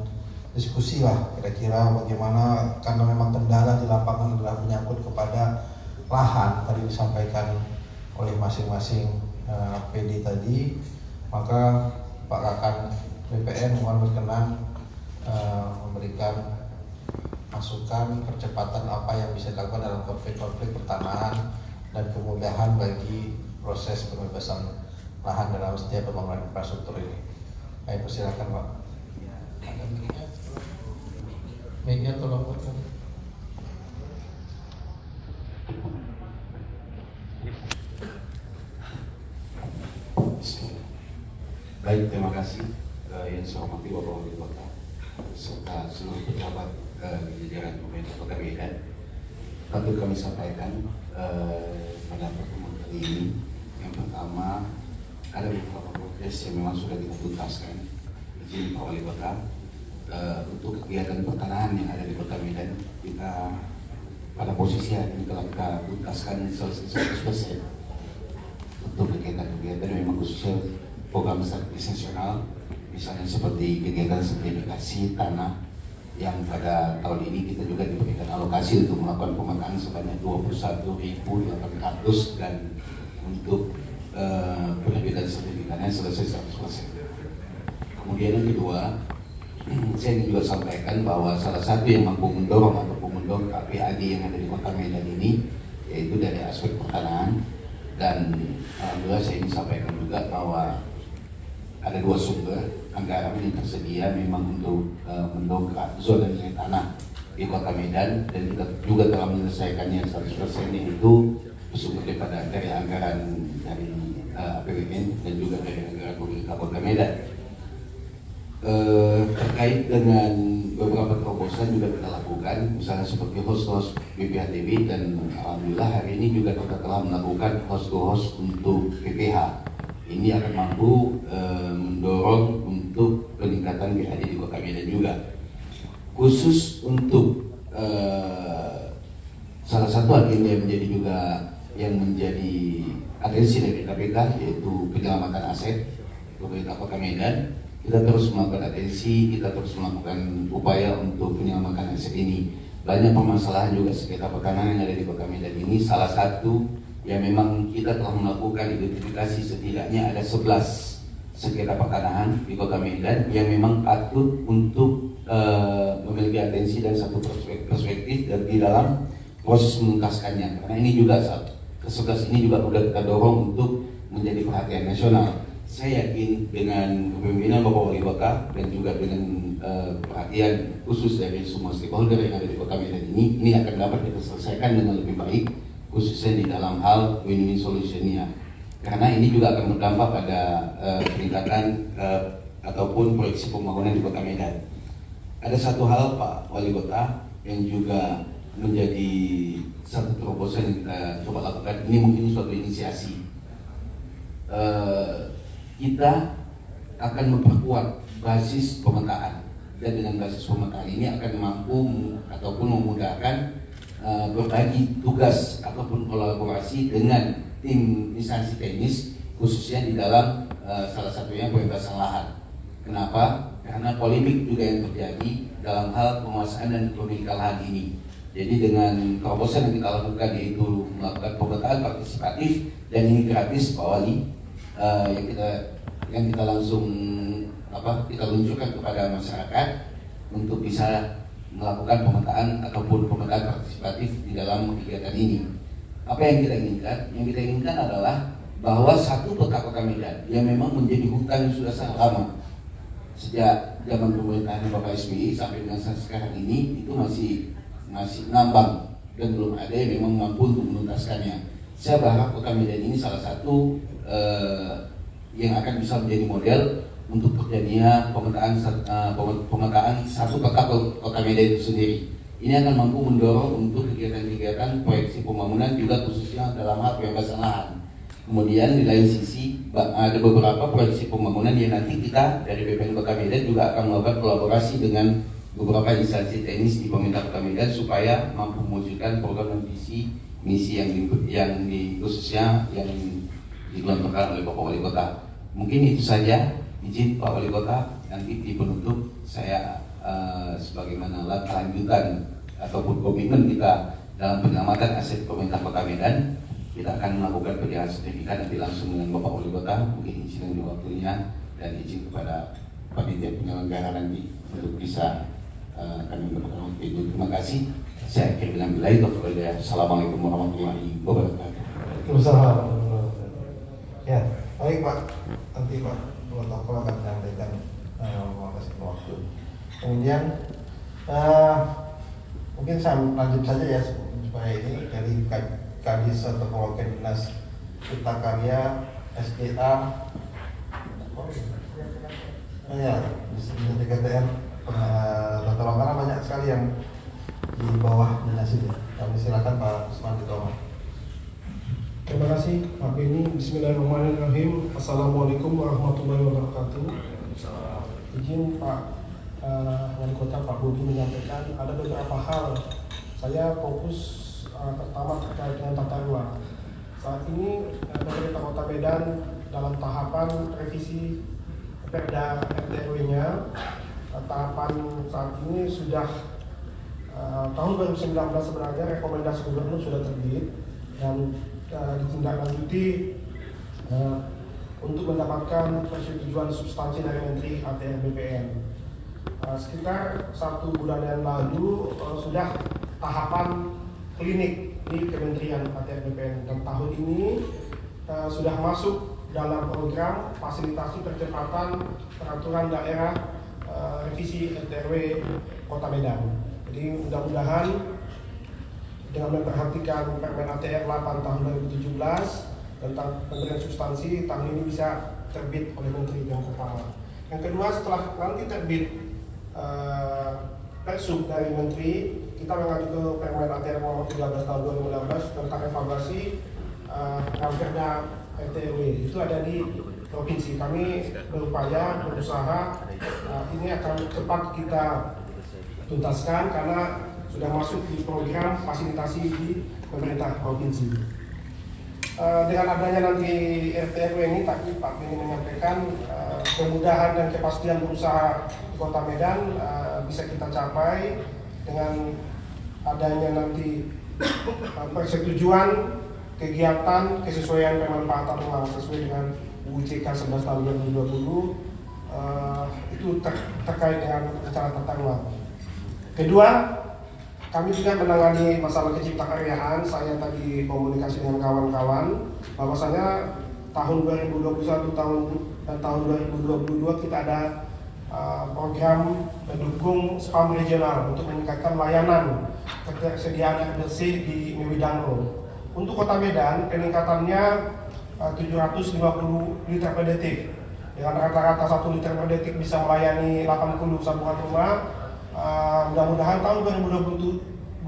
diskusi lah kira-kira bagaimana, karena memang kendala di lapangan adalah menyangkut kepada lahan tadi disampaikan oleh masing-masing PD tadi, maka Pak Kakan BPN mohon berkenan memberikan masukan percepatan apa yang bisa dilakukan dalam konflik-konflik pertanahan dan kemudahan bagi proses pembebasan lahan dalam setiap pembangunan infrastruktur ini. Baik, persilakan Pak. Media tolong Pak. Baik, terima kasih yang saya hormati Bapak Wali Kota serta seluruh pejabat jajaran pemerintah Kota Medan. Patut kami sampaikan pada pertemuan kali ini, yang pertama ada beberapa progres yang memang sudah kita tuntaskan. Izin Pak Wali Kota, untuk kegiatan pertanahan yang ada di Kota Medan, kita pada posisi hari ini telah kita tuntaskan 100%. Untuk kegiatan-kegiatan memang khususnya program strategis nasional, misalnya seperti kegiatan sertifikasi tanah yang pada tahun ini kita juga diberikan alokasi untuk melakukan pemetaan sebanyak 21.800 dan untuk penerbitan sertifikatnya selesai 100%. Kemudian yang kedua, saya ingin juga sampaikan bahwa salah satu yang mampu mendorong ataupun mendorong KPAD yang ada di Kota Medan ini yaitu dari aspek pertanahan, dan alhamdulillah saya ingin sampaikan juga bahwa ada 2 sumber anggaran yang tersedia memang untuk mendongkrak zona nilai tanah di Kota Medan, dan kita juga telah menyelesaikannya 100%, yaitu bersumber dari anggaran dari APBN dan juga dari anggaran pemerintah Kota Medan. Terkait dengan beberapa terobosan juga kita lakukan, misalnya seperti host BPHTB, dan alhamdulillah hari ini juga kita telah melakukan host-to-host untuk PPH. Ini akan mampu mendorong untuk peningkatan BHD di Kota Medan juga. Khusus untuk salah satu agenda yang menjadi juga yang menjadi atensi dari KPK, yaitu penyelamatan aset pemerintah Kota Medan. kita terus melakukan atensi, kita terus melakukan upaya untuk menyelamatkan aset ini. Banyak permasalahan juga sengketa pertanahan yang ada di Kota Medan ini. Salah satu yang memang kita telah melakukan identifikasi setidaknya ada 11 sengketa pertanahan di Kota Medan yang memang patut untuk memiliki atensi dan satu perspektif dan di dalam proses menuntaskannya. Karena ini juga ke-11 ini juga sudah kita dorong untuk menjadi perhatian nasional. Saya yakin dengan kepemimpinan Bapak Wali Kota dan juga dengan perhatian khusus dari semua stakeholder yang ada di Kota Medan ini akan dapat kita selesaikan dengan lebih baik, khususnya di dalam hal win-win solution-nya. Karena ini juga akan berdampak pada peningkatan ataupun proyeksi pembangunan di Kota Medan. Ada satu hal Pak Wali Kota yang juga menjadi satu terobosan yang kita coba lakukan, ini mungkin suatu inisiasi. Kita akan memperkuat basis pemetaan, dan dengan basis pemetaan ini akan mampu ataupun memudahkan berbagi tugas ataupun kolaborasi dengan tim instansi teknis, khususnya di dalam salah satunya pembebasan lahan. Kenapa? Karena polemik juga yang terjadi dalam hal penguasaan dan kepemilikan lahan ini. Jadi dengan terobosan yang kita lakukan yaitu melakukan pemetaan partisipatif, dan ini gratis Pak Wali, yang kita langsung kita luncurkan kepada masyarakat untuk bisa melakukan pemetaan ataupun pemetaan partisipatif di dalam kegiatan ini. Apa yang kita inginkan? Yang kita inginkan adalah bahwa satu peta Kota Medan yang memang menjadi hutan yang sudah sangat lama, sejak zaman pemerintahan Bapak SBY sampai dengan sekarang ini itu masih ngambang dan belum ada yang memang mampu untuk menuntaskannya. Saya berharap Kota Medan ini salah satu yang akan bisa menjadi model untuk terjadinya pemetaan satu peta Kota Medan itu sendiri. Ini akan mampu mendorong untuk kegiatan-kegiatan proyeksi pembangunan juga khususnya dalam hal pembebasan lahan. Kemudian di lain sisi ada beberapa proyeksi pembangunan yang nanti kita dari BPN Kota Medan juga akan melakukan kolaborasi dengan beberapa instansi teknis di pemerintah Kota Medan supaya mampu mewujudkan program dan visi misi yang khususnya yang digelontorkan oleh Bapak Wali Kota. Mungkin itu saja, izin Pak Wali Kota, nanti di penutup saya sebagaimana langkah lanjutan ataupun komitmen kita dalam penyelamatan aset pemerintah Kota Medan, kita akan melakukan penyerahan sertifikat nanti langsung dengan Bapak Wali Kota. Mungkin izin di waktunya dan izin kepada panitia penyelenggara nanti untuk bisa kami mendapatkan waktu itu. Terima kasih. Saya akhir bilang bila itu. Assalamualaikum warahmatullahi wabarakatuh. Waalaikumsalam. Ya, baik Pak. Nanti Pak Protokol akan menyampaikan makasih waktu. Kemudian mungkin saya lanjut saja ya supaya ini dari Kadis atau Perwakilan Dinas Cipta Karya SDA ya di KTR Tata Ruang, karena banyak sekali yang di bawah dinas itu. Kami silakan Pak Usman Ditomo. Terima kasih Pak Beni. Bismillahirrahmanirrahim. Assalamualaikum warahmatullahi wabarakatuh. Izin Pak Wali Kota Pak Budi menyampaikan ada beberapa hal. Saya fokus pertama terkait dengan tata ruang. Saat ini pemerintah Kota Medan dalam tahapan revisi Perda RT/RW-nya. Tahapan saat ini sudah tahun 2019 sebenarnya rekomendasi gubernur sudah terbit dan ditindaklanjuti untuk mendapatkan persetujuan substansi dari Menteri ATR BPN. Sekitar 1 bulan yang lalu sudah tahapan klinik di Kementerian ATR BPN, dan tahun ini sudah masuk dalam program fasilitasi percepatan peraturan daerah revisi RT/RW Kota Medan. Jadi mudah-mudahan dengan memperhatikan Permen ATR 8 tahun 2017 tentang pemberian substansi, tahun ini bisa terbit oleh Menteri yang pertama. Yang kedua, setelah nanti terbit Persub dari Menteri, kita mengacu ke Permen ATR nomor 13 tahun 2016 tentang evaluasi Perda RT/RW. Itu ada di provinsi. Kami berusaha ini akan cepat kita tuntaskan karena sudah masuk di program fasilitasi di pemerintah provinsi. Dengan adanya nanti RT/RW ini, tadi Pak Beni menyampaikan kemudahan dan kepastian berusaha di Kota Medan bisa kita capai dengan adanya nanti persetujuan kegiatan kesesuaian pemanfaatan rumah sesuai dengan UU CK 11 tahun 2020 itu terkait dengan rencana tata ruang. Kedua, kami juga menangani masalah keciptakaryaan. Saya tadi komunikasi dengan kawan-kawan bahwasanya tahun 2021 dan tahun 2022 kita ada program mendukung spam regional untuk meningkatkan layanan ketersediaan air bersih di Mewidangro. Untuk Kota Medan peningkatannya 750 liter per detik. Dengan rata-rata 1 liter per detik bisa melayani 80 sambungan rumah. Mudah-mudahan tahun 2023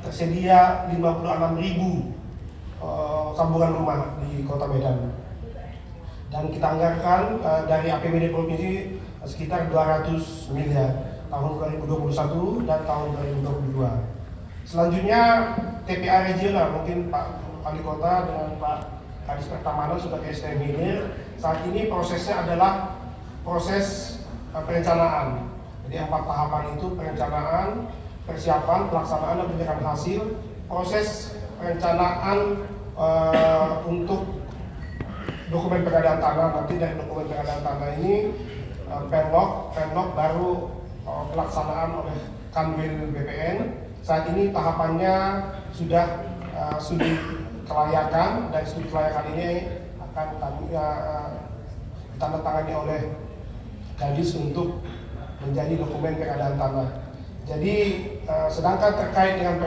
tersedia 56.000 sambungan rumah di Kota Medan. Dan kita anggarkan dari APBD Provinsi sekitar 200 miliar tahun 2021 dan tahun 2022. Selanjutnya TPA regional, mungkin Pak Wali Kota dengan Pak Kadis Pertamanan sudah ke SDM hilir. Saat ini prosesnya adalah proses perencanaan. Jadi 4 tahapan itu: perencanaan, persiapan, pelaksanaan, dan penyerahan hasil. Proses perencanaan untuk dokumen pengadaan tanah, nanti dari dokumen pengadaan tanah ini Pemlog baru pelaksanaan oleh Kanwil BPN. Saat ini tahapannya sudah studi kelayakan, dan studi kelayakan ini akan kami ditandatangani oleh Kadis untuk menjadi dokumen pengadaan tanah. Jadi sedangkan terkait dengan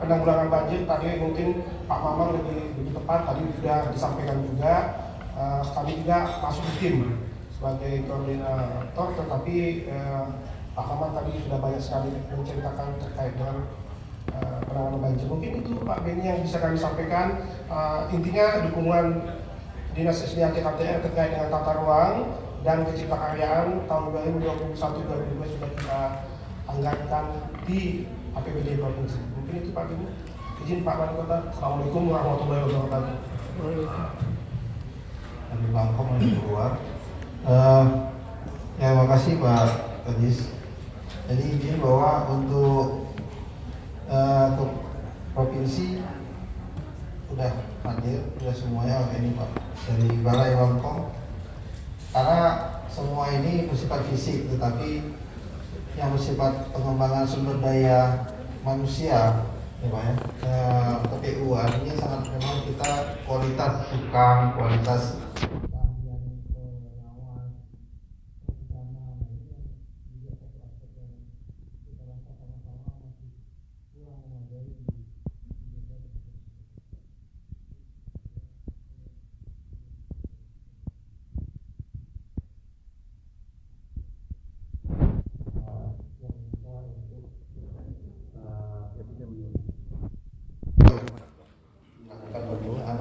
penanggulangan banjir, tadi mungkin Pak Mamang lebih tepat tadi sudah disampaikan juga. Kami juga masuk di tim sebagai koordinator, tetapi Pak Mamang tadi sudah banyak sekali menceritakan terkait dengan penanganan banjir. Mungkin itu Pak Beni yang bisa kami sampaikan. Intinya dukungan Dinas SDA TKTR terkait dengan tata ruang dan keciptakaryaan tahun 2021-2022 sudah kita anggarkan di APBD Provinsi. Mungkin itu Pak Beni. Izin Pak Wali Kota. Assalamualaikum warahmatullahi wabarakatuh. Dan Bangkok menuju keluar. Ya, makasih Pak Kadis. Jadi ini bahwa untuk provinsi sudah hadir, sudah semuanya ini Pak dari Balai Bangkok. Karena semua ini bersifat fisik, tetapi yang bersifat pengembangan sumber daya manusia, ya Pak ya. TPU artinya sangat memang kita kualitas tukang, kualitas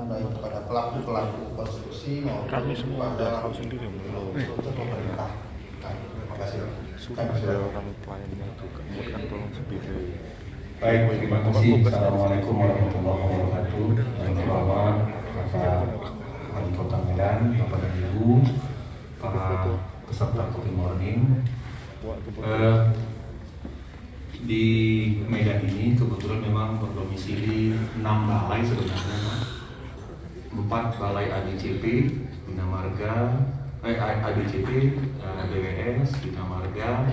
baik kepada pelaku konstruksi maupun kami semua kepada tahu sendiri pemerintah. Terima kasih. sudah kami pelayannya juga bukan tolong sendiri. Baik, terima kasih. Assalamualaikum warahmatullahi wabarakatuh. Yang Bapak Wali Kota Medan, Bapak dan Ibu, para peserta Coffee Morning. Di Medan ini kebetulan memang berdomisili 6 balai sebenarnya, 4 balai ADCP, Bina Marga, ADCP, DWS, Bina Marga,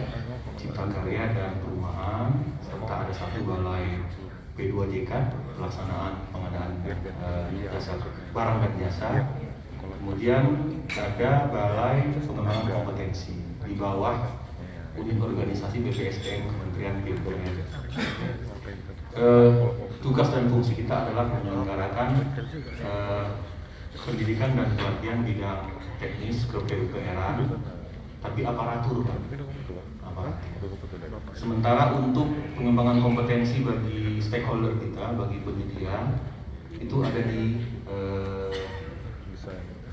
Cipta Karya dan Perumahan, serta ada 1 balai P2JK, pelaksanaan pengadaan jasa barang dan jasa. Kemudian ada balai pengembangan kompetensi di bawah unit organisasi BPSDM Kementerian PUPR. Tugas dan fungsi kita adalah menyelenggarakan pendidikan dan pelatihan bidang teknis ke PUPR, tapi aparatur, Pak. Sementara untuk pengembangan kompetensi bagi stakeholder kita, bagi penyedia, itu ada di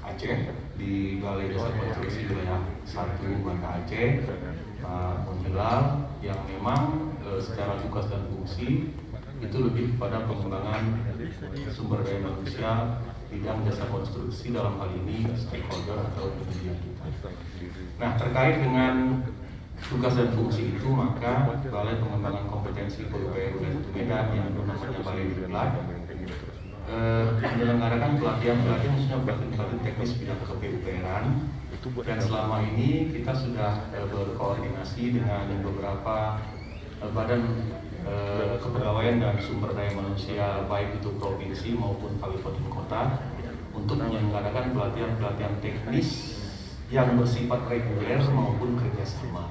Aceh, di Balai Desa Konstruksi Wilayah 1 Banda Aceh, Pak Monjelal, yang memang secara tugas dan fungsi itu lebih kepada pengembangan sumber daya manusia bidang jasa konstruksi, dalam hal ini stakeholder atau penyedia kita. Nah, terkait dengan tugas dan fungsi itu, maka Balai Pengembangan Kompetensi PUPR UIN Medan yang namanya Balai Diklat menyelenggarakan pelatihan-pelatihan khususnya pelatihan teknis bidang ke-PUPR-an, dan selama ini kita sudah berkoordinasi dengan beberapa badan kepegawaian dan sumber daya manusia baik itu provinsi maupun kabupaten kota untuk menyelenggarakan pelatihan-pelatihan teknis yang bersifat reguler maupun kerjasama.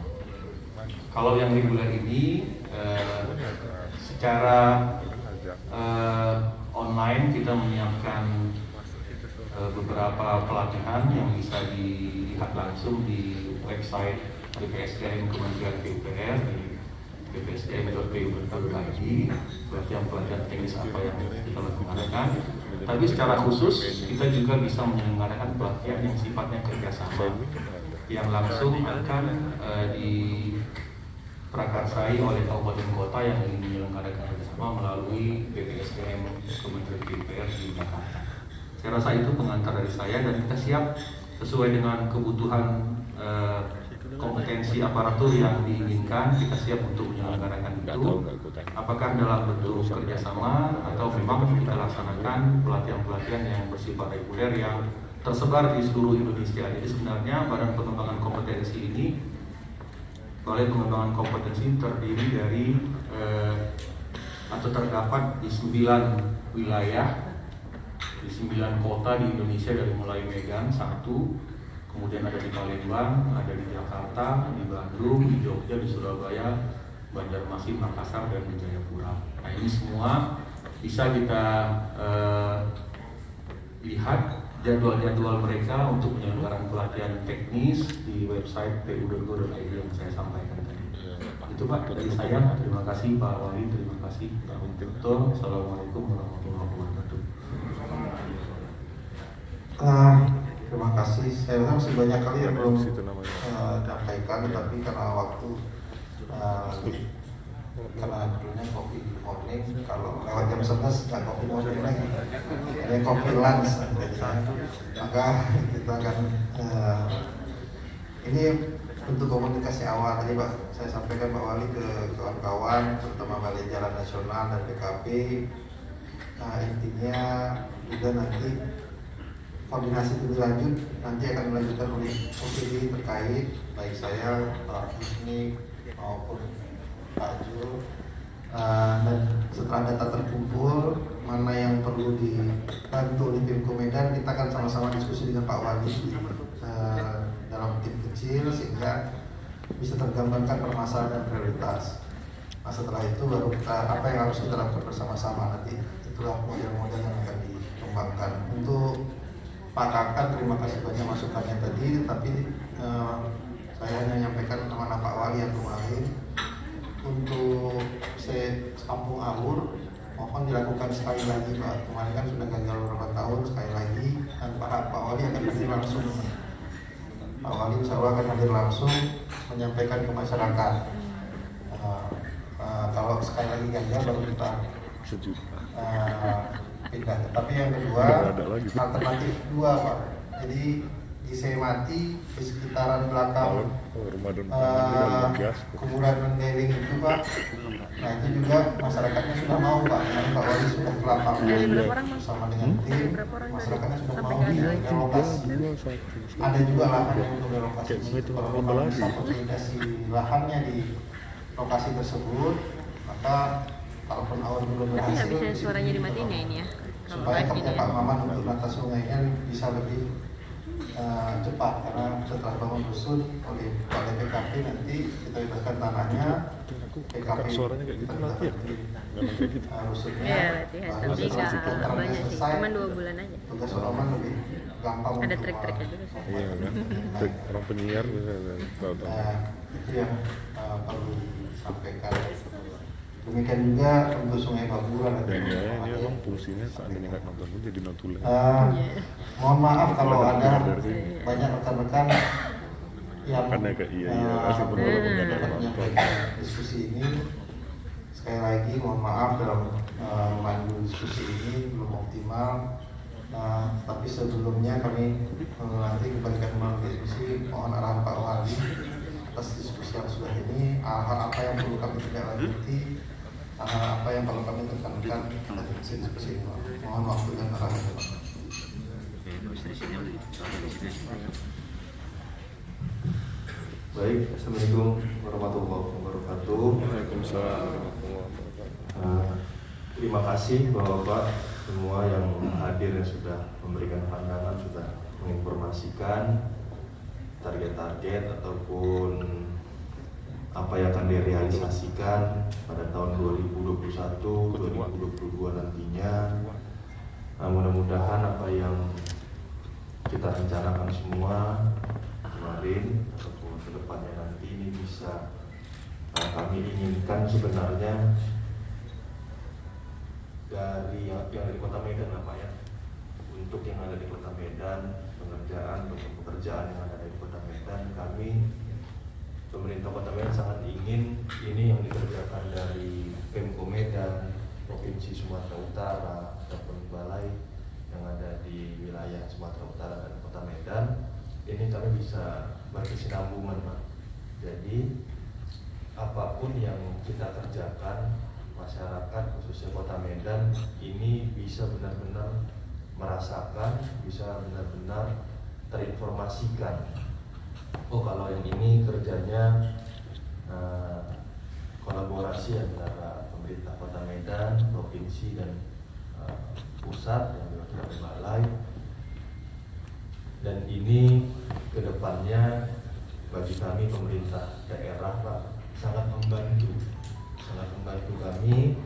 Kalau yang reguler ini secara online kita menyiapkan beberapa pelatihan yang bisa dilihat langsung di website BPSDM Kementerian PUPR di bpsdm.pu.id, pelatihan-pelatihan teknis apa yang kita lakukan. Tapi secara khusus kita juga bisa menyelenggarakan pelatihan yang sifatnya kerjasama yang langsung akan diprakarsai oleh kabupaten kota yang ingin menyelenggarakan kerjasama melalui BPSDM Kementerian PUPR di Jakarta. Saya rasa itu pengantar dari saya, dan kita siap sesuai dengan kebutuhan kompetensi aparatur yang diinginkan. Kita siap untuk menyelenggarakan itu, apakah dalam bentuk kerjasama atau memang kita laksanakan pelatihan-pelatihan yang bersifat reguler yang tersebar di seluruh Indonesia. Jadi sebenarnya Badan Pengembangan Kompetensi ini, Balai Pengembangan Kompetensi terdiri dari atau terdapat di 9 wilayah, di 9 kota di Indonesia, dari mulai Medan 1, kemudian ada di Palembang, ada di Jakarta, di Bandung, di Jogja, di Surabaya, Banjarmasin, Makassar, dan di Jayapura. Nah, ini semua bisa kita lihat jadwal-jadwal mereka untuk penyelenggaraan pelatihan teknis di website pu.go.id yang saya sampaikan tadi. Itu Pak dari saya. Terima kasih Pak Wali, terima kasih Pak Mentor. Assalamualaikum warahmatullahi wabarakatuh. Terima kasih. Saya masih banyak kali yang belum sampaikan, tapi karena waktu karena dulunya kopi morning, kalau lewat jam 11 nggak kopi morning lagi, ada kopi lunch, maka kita akan ini untuk komunikasi awal tadi Pak, saya sampaikan Pak Wali ke kawan-kawan, terutama Balai Jalan Nasional dan BKP. Nah, intinya juga nanti koordinasi lebih lanjut nanti akan dilanjutkan oleh OPD terkait, baik saya, Pak Husni maupun Pak Jul, dan setelah data terkumpul mana yang perlu dibantu oleh tim Medan, kita akan sama-sama diskusi dengan Pak Wali dalam tim kecil sehingga bisa tergambarkan permasalahan dan prioritas. Nah, setelah itu baru kita apa yang harus kita lakukan bersama-sama nanti, itulah model-model yang akan dikembangkan. Untuk Pak Kakak, terima kasih banyak masukannya tadi, tapi saya hanya menyampaikan amanah Pak Wali yang kemarin untuk Kampung Awur, mohon dilakukan sekali lagi Pak. Kemarin kan sudah gagal beberapa tahun, sekali lagi, dan Pak Wali akan hadir langsung. Pak Wali insya Allah akan hadir langsung menyampaikan ke masyarakat. Kalau sekali lagi gagal baru kita pindah. Tapi yang kedua, alternatif 2 Pak. Jadi di Semati, di sekitaran belakang kuburan Mendeling itu Pak. Nah, itu juga masyarakatnya sudah mau Pak. Karena Pak Wali sudah ke lapangan bersama dengan tim, masyarakatnya sudah mau direlokasi. Ada juga lahan yang untuk relokasi. Kalau bisa konsolidasi lahannya di lokasi tersebut, maka kalaupun awal belum berhasil, tapi nggak bisa suaranya dimatiin ya ini ya, supaya kerja Pak Maman untuk nata sungainya bisa lebih cepat, karena setelah bangun rusun oleh Balai PKP nanti kita bebaskan tanahnya, PKP suaranya kayak gitu latihan rusunnya, ya latihan, tapi nggak banyak sih, cuma 2 bulan aja. Tugas Pak Maman lebih gampang. Ada trik-triknya juga sih. Iya kan, trik orang penyiar bisa tahu. Itu yang perlu disampaikan. Demikian juga untuk Sungai Baburan. Ini emang fungsinya saat ini nggak nonton pun jadi notulen. Mohon maaf kalau ada banyak rekan-rekan yang Makanya kayak iya, meskipun walaupun nggak ada menyampaikan diskusi ini. Sekali lagi mohon maaf dalam memandu diskusi ini belum optimal. Tapi sebelumnya kami nanti kembalikan melalui diskusi, mohon arahan Pak Wali atas diskusi yang sudah ini, hal apa yang perlu kami tidak lanjuti, hal apa yang perlu kami tekankan pada diskusi ini. Mohon waktu dan arahan Pak. Baik, Assalamualaikum warahmatullahi wabarakatuh. Waalaikumsalam. Terima kasih Bapak-Bapak semua yang hadir, yang sudah memberikan pandangan, sudah menginformasikan target-target ataupun apa yang akan direalisasikan pada tahun 2021-2022 nantinya. Mudah-mudahan apa yang kita rencanakan semua kemarin ataupun kedepannya nanti ini bisa kami inginkan sebenarnya dari yang dari Kota Medan Pak ya, untuk yang ada di Kota Medan, pekerjaan yang ada di Kota Medan, kami pemerintah Kota Medan sangat ingin ini yang dikerjakan dari Pemko Medan, Provinsi Sumatera Utara ataupun balai yang ada di wilayah Sumatera Utara dan Kota Medan, ini kami bisa berkesinambungan Pak. Jadi apapun yang kita kerjakan, masyarakat khususnya Kota Medan ini bisa benar-benar merasakan, bisa benar-benar terinformasikan. Oh kalau yang ini kerjanya kolaborasi antara pemerintah Kota Medan, provinsi dan pusat yang diwakili balai. Dan ini kedepannya bagi kami pemerintah daerah Pak sangat membantu kami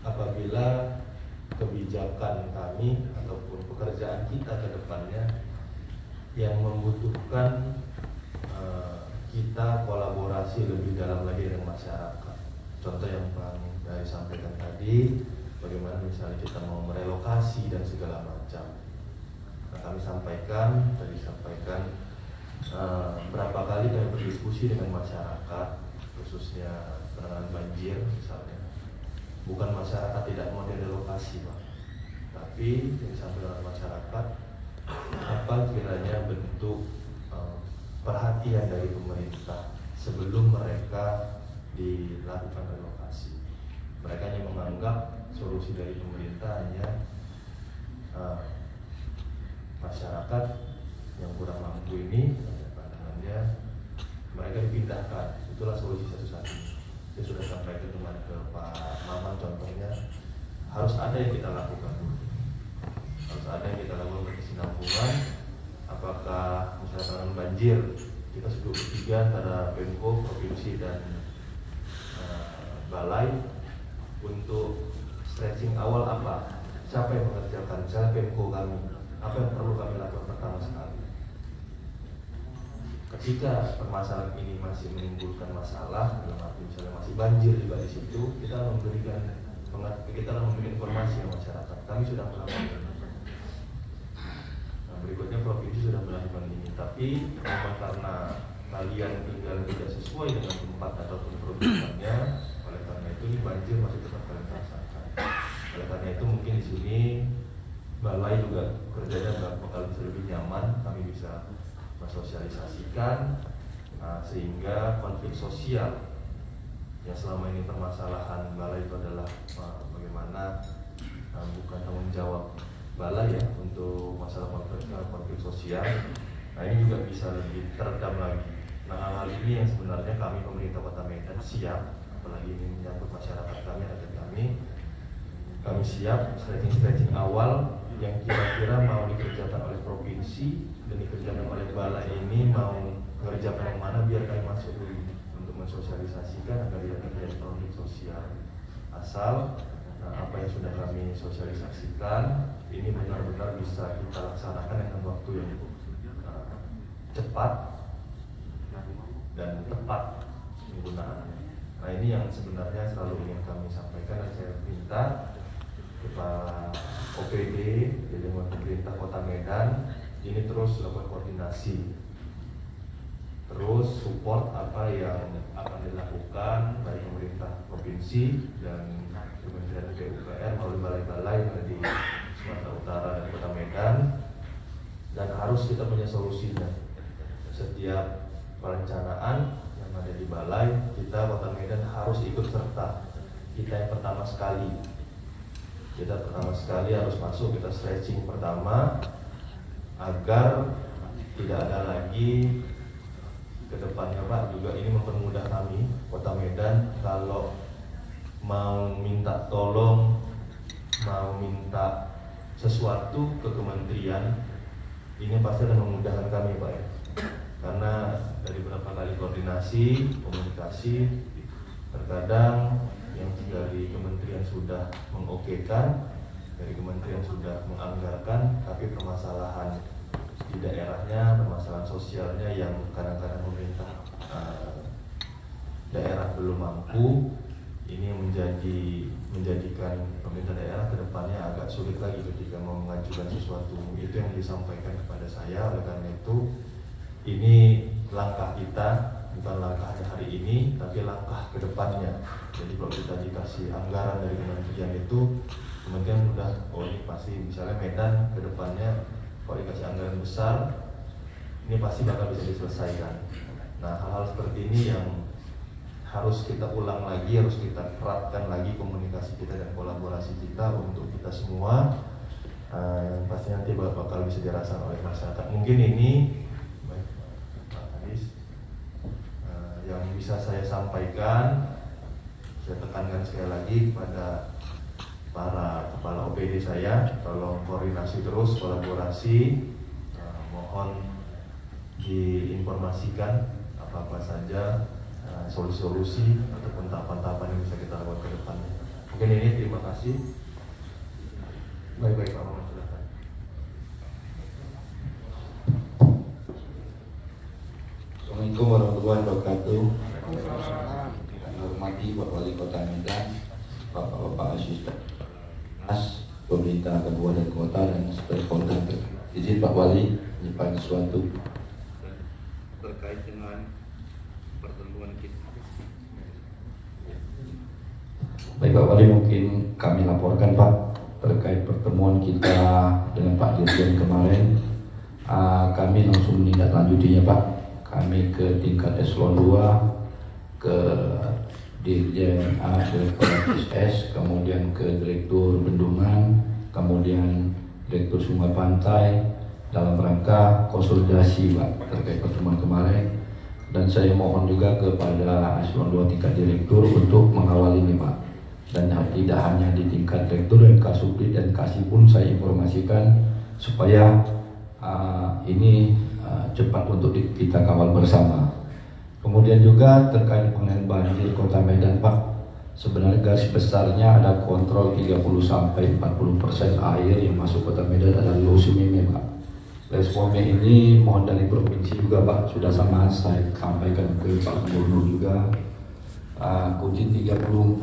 apabila kebijakan kami ataupun pekerjaan kita ke depannya yang membutuhkan kita kolaborasi lebih dalam lagi dengan masyarakat. Contoh yang Bang sampaikan tadi, bagaimana misalnya kita mau merelokasi dan segala macam. Nah, kami sampaikan berapa kali kami berdiskusi dengan masyarakat, khususnya penanganan banjir misalnya. Bukan masyarakat tidak mau direlokasi Pak, tapi yang disampaikan oleh masyarakat apa kiranya bentuk perhatian dari pemerintah sebelum mereka dilakukan relokasi. Mereka hanya menganggap solusi dari pemerintah hanya masyarakat yang kurang mampu ini pandangannya mereka dipindahkan, itulah solusi satu-satunya. Saya sudah sampaikan kemarin ke Pak Maman contohnya, harus ada yang kita lakukan, berkesinambungan. Apakah misalkan banjir, kita sudah bertiga antara Pemko, provinsi dan balai untuk stretching awal apa, siapa yang mengerjakan, misalnya Pemko kami, apa yang perlu kami lakukan pertama sekali. Ketika permasalahan ini masih menimbulkan masalah, dalam arti misalnya masih banjir juga di situ, kita memberikan informasi ke masyarakat. Kami sudah melakukan. Nah, berikutnya provinsi sudah melakukan ini, tapi karena kalian tinggal tidak sesuai dengan tempat ataupun peruntukannya, oleh karena itu ini banjir masih tetap kalian rasakan. Oleh karena itu mungkin di sini balai juga kerjanya bakal bisa lebih nyaman, kami bisa mensosialisasikan sehingga konflik sosial yang selama ini permasalahan balai itu adalah bagaimana bukan tanggung jawab balai ya untuk masalah konflik sosial. Nah ini juga bisa lebih teredam lagi. Nah hal-hal ini yang sebenarnya kami pemerintah Kota Medan siap, apalagi ini menyangkut masyarakat kami, rakyat kami siap stretching awal yang kira-kira mau dikerjakan oleh provinsi dan dikerjakan oleh balai ini mau mengerjakan yang mana biar kami masuk dulu untuk mensosialisasikan agar tidak terjadi konflik sosial. Asal apa yang sudah kami sosialisasikan ini benar-benar bisa kita laksanakan dengan waktu yang cepat dan tepat penggunaannya. Nah ini yang sebenarnya selalu ingin kami sampaikan dan saya minta kepada OPD dengan pemerintah Kota Medan ini terus lakukan koordinasi terus support apa yang akan dilakukan dari pemerintah provinsi dan Kementerian PUPR melalui balai-balai yang ada di Sumatera Utara dan Kota Medan, dan harus kita punya solusinya. Setiap perencanaan yang ada di balai, kita Kota Medan harus ikut serta. Kita yang pertama sekali harus masuk, kita stretching pertama agar tidak ada lagi ke depannya Pak. Juga ini mempermudah kami Kota Medan kalau mau minta tolong, mau minta sesuatu ke kementerian, ini pasti akan memudahkan kami Pak ya. Karena dari beberapa kali koordinasi, komunikasi, terkadang yang dari kementerian sudah mengokekan, dari kementerian sudah menganggarkan, tapi permasalahan di daerahnya, permasalahan sosialnya yang kadang-kadang pemerintah daerah belum mampu, ini menjadikan pemerintah daerah kedepannya agak sulit lagi ketika mau mengajukan sesuatu. Itu yang disampaikan kepada saya. Oleh karena itu, ini langkah kita, bukan langkahnya hari ini, tapi langkah kedepannya. Jadi kalau kita dikasih anggaran dari kementerian itu, kementerian udah, oh ini pasti misalnya Medan kedepannya kalau dikasih anggaran besar, ini pasti bakal bisa diselesaikan. Nah, hal-hal seperti ini yang harus kita ulang lagi, harus kita terapkan lagi komunikasi kita dan kolaborasi kita untuk kita semua, yang pasti nanti bakal bisa dirasakan oleh masyarakat. Mungkin ini Pak Hadis, yang bisa saya sampaikan. Saya tekankan sekali lagi kepada para kepala OPD saya, tolong koordinasi terus, kolaborasi, mohon diinformasikan apa-apa saja solusi-solusi ataupun tahapan-tahapan yang bisa kita lakukan ke depannya. Mungkin ini, terima kasih. Baik-baik Pak Muhammad, silakan. Assalamualaikum warahmatullahi wabarakatuh. Kami hormati Pak Wali Kota Medan, Bapak-bapak asisten pemerintah kabupaten kota dan stakeholder. Izin Pak Wali menyampaikan sesuatu terkait dengan pertemuan kita. Baik Pak Wali, mungkin kami laporkan Pak terkait pertemuan kita dengan Pak Dirjen kemarin. Kami langsung menindaklanjutinya Pak. Kami ke tingkat eselon 2, ke Dirjen A, Direktur SS, kemudian ke Direktur Bendungan, kemudian Direktur Sungai Pantai, dalam rangka konsolidasi Pak terkait pertemuan kemarin. Dan saya mohon juga kepada eselon 2 tingkat direktur untuk mengawal ini Pak. Dan tidak hanya di tingkat direktur dan kasubdit dan kasih pun saya informasikan supaya ini cepat untuk kita kawal bersama. Kemudian juga terkait pengenaan banjir Kota Medan Pak, sebenarnya garis besarnya ada kontrol 30-40% air yang masuk Kota Medan adalah low-swimming Pak. Responnya ini mohon dari provinsi juga Pak, sudah sama saya sampaikan ke Pak Gubernur juga. Kunci 30-40%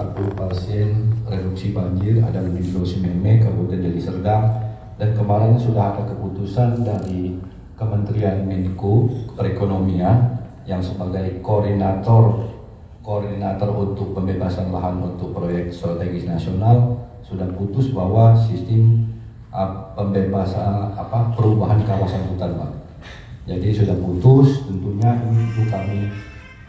reduksi banjir ada di low-swimming Kabupaten Deli Serdang, dan kemarin sudah ada keputusan dari Kementerian Menko Perekonomian yang sebagai koordinator untuk pembebasan lahan untuk proyek strategis nasional sudah putus bahwa sistem pembebasan perubahan kawasan hutan Pak. Jadi sudah putus, tentunya ini kami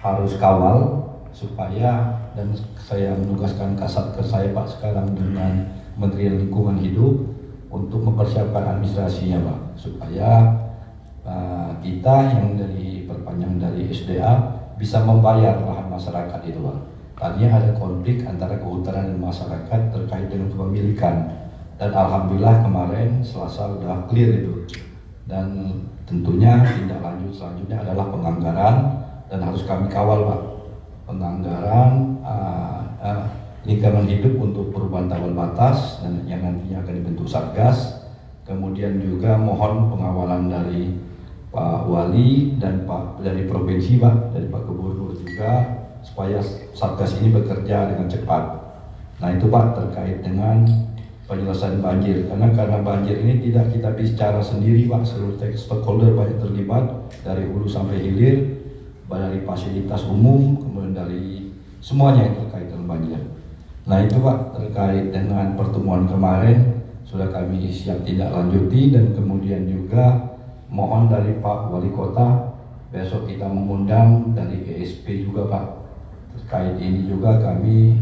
harus kawal supaya, dan saya menugaskan Kasatker saya Pak sekarang dengan Kementerian Lingkungan Hidup untuk mempersiapkan administrasinya Pak, supaya kita yang dari perpanjang dari SDA bisa membayar lahan masyarakat itu Pak. Tadinya ada konflik antara kehutanan dan masyarakat terkait dengan kepemilikan, dan alhamdulillah kemarin Selasa sudah clear itu. Dan tentunya tindak lanjut selanjutnya adalah penganggaran, dan harus kami kawal Pak penganggaran lingkungan hidup untuk perubahan tabel batas dan yang nantinya akan dibentuk Satgas. Kemudian juga mohon pengawalan dari Pak Wali dan Pak dari provinsi Pak, dari Pak Gubernur juga, supaya Satgas ini bekerja dengan cepat. Nah itu Pak terkait dengan penyelesaian banjir, karena banjir ini tidak kita bicara sendiri Pak, seluruh stakeholder banyak terlibat dari hulu sampai hilir. dari fasilitas umum, kemudian dari semuanya yang terkait dengan banjir. Nah itu Pak, terkait dengan pertemuan kemarin sudah kami siap tindak lanjuti, dan kemudian juga mohon dari Pak Wali Kota besok kita mengundang dari ESP juga Pak. Terkait ini juga kami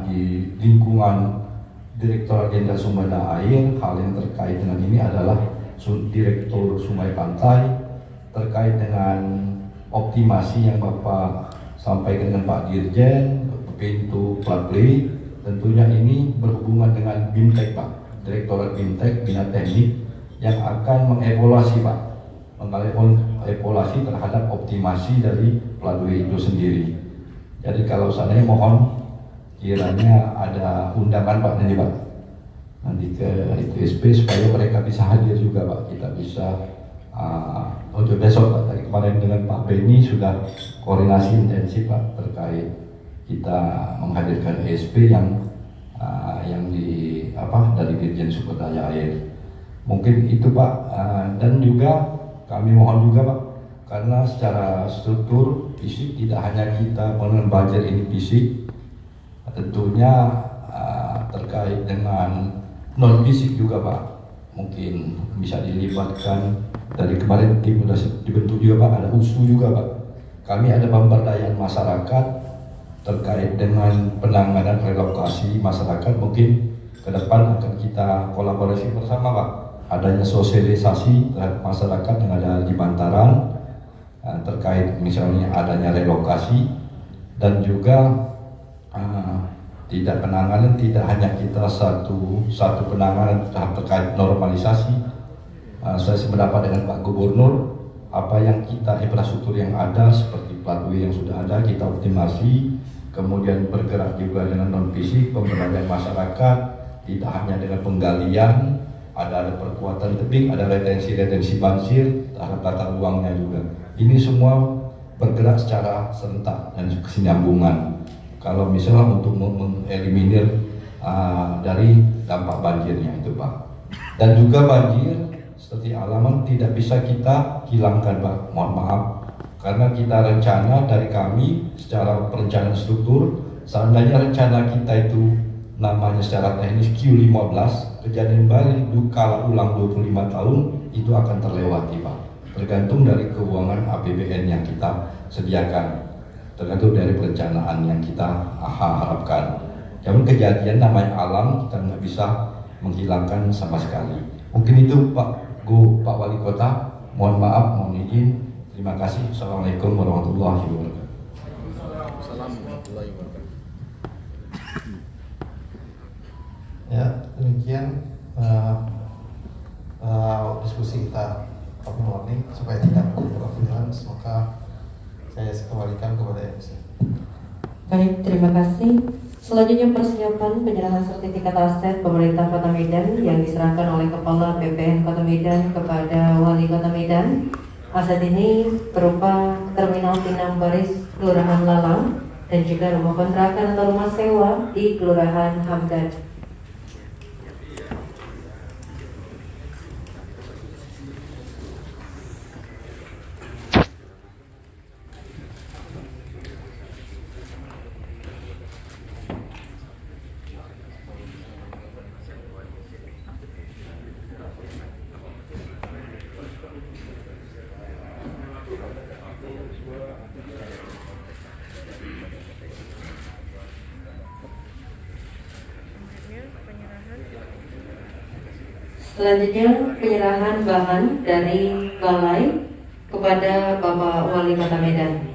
di lingkungan Direktorat Jenderal Sumber Daya Air, hal yang terkait dengan ini adalah Direktur Sungai Pantai terkait dengan optimasi yang Bapak sampaikan dengan Pak Dirjen pintu floodway. Tentunya ini berhubungan dengan BIMTEK Pak, Direktorat BIMTEK Bina Teknik yang akan mengevaluasi Pak, mengevaluasi terhadap optimasi dari floodway itu sendiri. Jadi kalau seandainya mohon kiranya ada undangan Pak nanti ke ITSP supaya mereka bisa hadir juga Pak, kita bisa untuk besok Pak. Tadi kemarin dengan Pak Beni sudah koordinasi intensif Pak terkait kita menghadirkan ESP yang dari Dirjen Sumber Daya Air. Mungkin itu Pak, dan juga kami mohon juga Pak, karena secara struktur fisik tidak hanya kita mengenai banjir ini fisik, tentunya terkait dengan non fisik juga Pak, mungkin bisa dilibatkan. Dari kemarin tim sudah dibentuk juga Pak, ada USU juga Pak. Kami ada pemberdayaan masyarakat terkait dengan penanganan relokasi masyarakat. Mungkin ke depan akan kita kolaborasi bersama Pak, adanya sosialisasi terhadap masyarakat yang ada di bantaran terkait misalnya adanya relokasi, dan juga tidak penanganan, tidak hanya kita satu penanganan terkait normalisasi. Saya sependapat dengan Pak Gubernur, apa yang kita infrastruktur yang ada seperti floodway yang sudah ada kita optimasi, kemudian bergerak juga dengan non fisik, pemberdayaan masyarakat, tidak hanya dengan penggalian, ada perkuatan tebing, ada retensi banjir terhadap tata ruangnya juga. Ini semua bergerak secara serentak dan kesinambungan. Kalau misalnya untuk mengeliminir dari dampak banjirnya itu Pak. Dan juga banjir seperti alaman tidak bisa kita hilangkan Pak, mohon maaf. Karena kita rencana dari kami secara perencanaan struktur, seandainya rencana kita itu namanya secara teknis Q15, kejadian balik kala ulang 25 tahun itu akan terlewati Pak. Tergantung dari keuangan APBN yang kita sediakan, tergantung dari perencanaan yang kita harapkan. Namun kejadian namanya alam kita nggak bisa menghilangkan sama sekali. Mungkin itu Pak Wali Kota, mohon maaf, mohon izin. Terima kasih. Assalamualaikum warahmatullahi wabarakatuh. Ya, demikian diskusi kita open morning supaya tidak menjadi kefilan. Semoga saya kembalikan kepada MC. Baik, terima kasih. Selanjutnya persiapan penyerahan sertifikat aset pemerintah Kota Medan yang diserahkan oleh Kepala BPN Kota Medan kepada Wali Kota Medan. Aset ini berupa Terminal Pinang Baris Kelurahan Lalang dan juga rumah kontrakan atau rumah sewa di Kelurahan Hamdan. Selanjutnya penyerahan bahan dari Balai kepada Bapak Wali Kota Medan.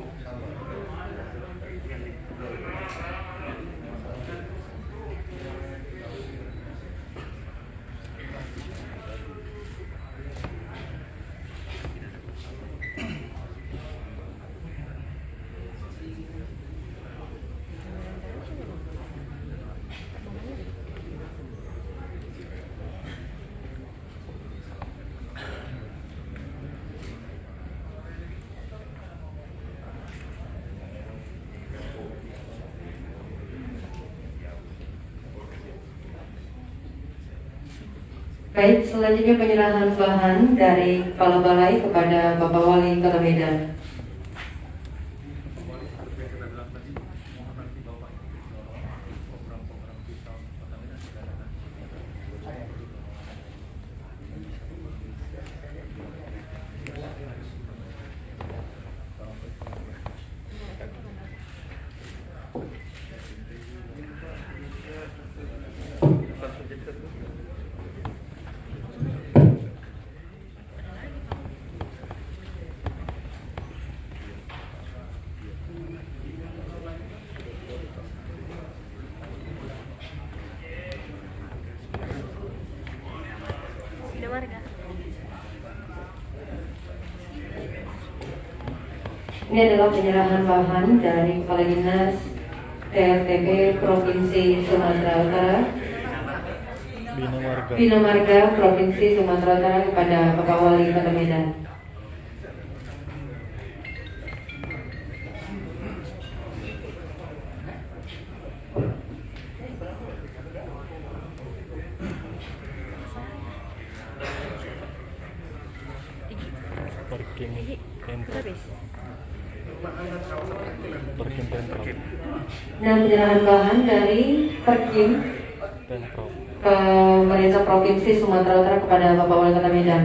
Baik, selanjutnya penyerahan bahan dari Kepala Balai kepada Bapak Wali Kota Medan. Ini adalah penyerahan bahan dari Kepala Dinas TRTP Provinsi Sumatera Utara, Bina Marga Provinsi Sumatera Utara kepada Bapak Wali Kota Medan. Dan penyerahan bahan dari Perkim Pemerintah Provinsi Sumatera Utara kepada Bapak Wali Kota Medan.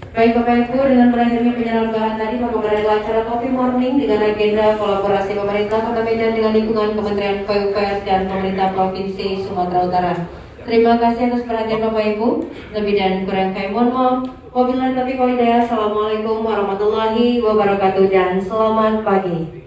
Baik Bapak Ibu, dengan berakhirnya penyerahan bahan tadi, maka berakhirlah acara Coffee Morning dengan agenda kolaborasi pemerintah Kota Medan dengan lingkungan Kementerian PUPR dan pemerintah Provinsi Sumatera Utara. Terima kasih atas perhatian Bapak Ibu. Lebih dan kurang kami mohon maaf. Wabillahi taufiq wal hidayah. Assalamualaikum warahmatullahi wabarakatuh dan selamat pagi.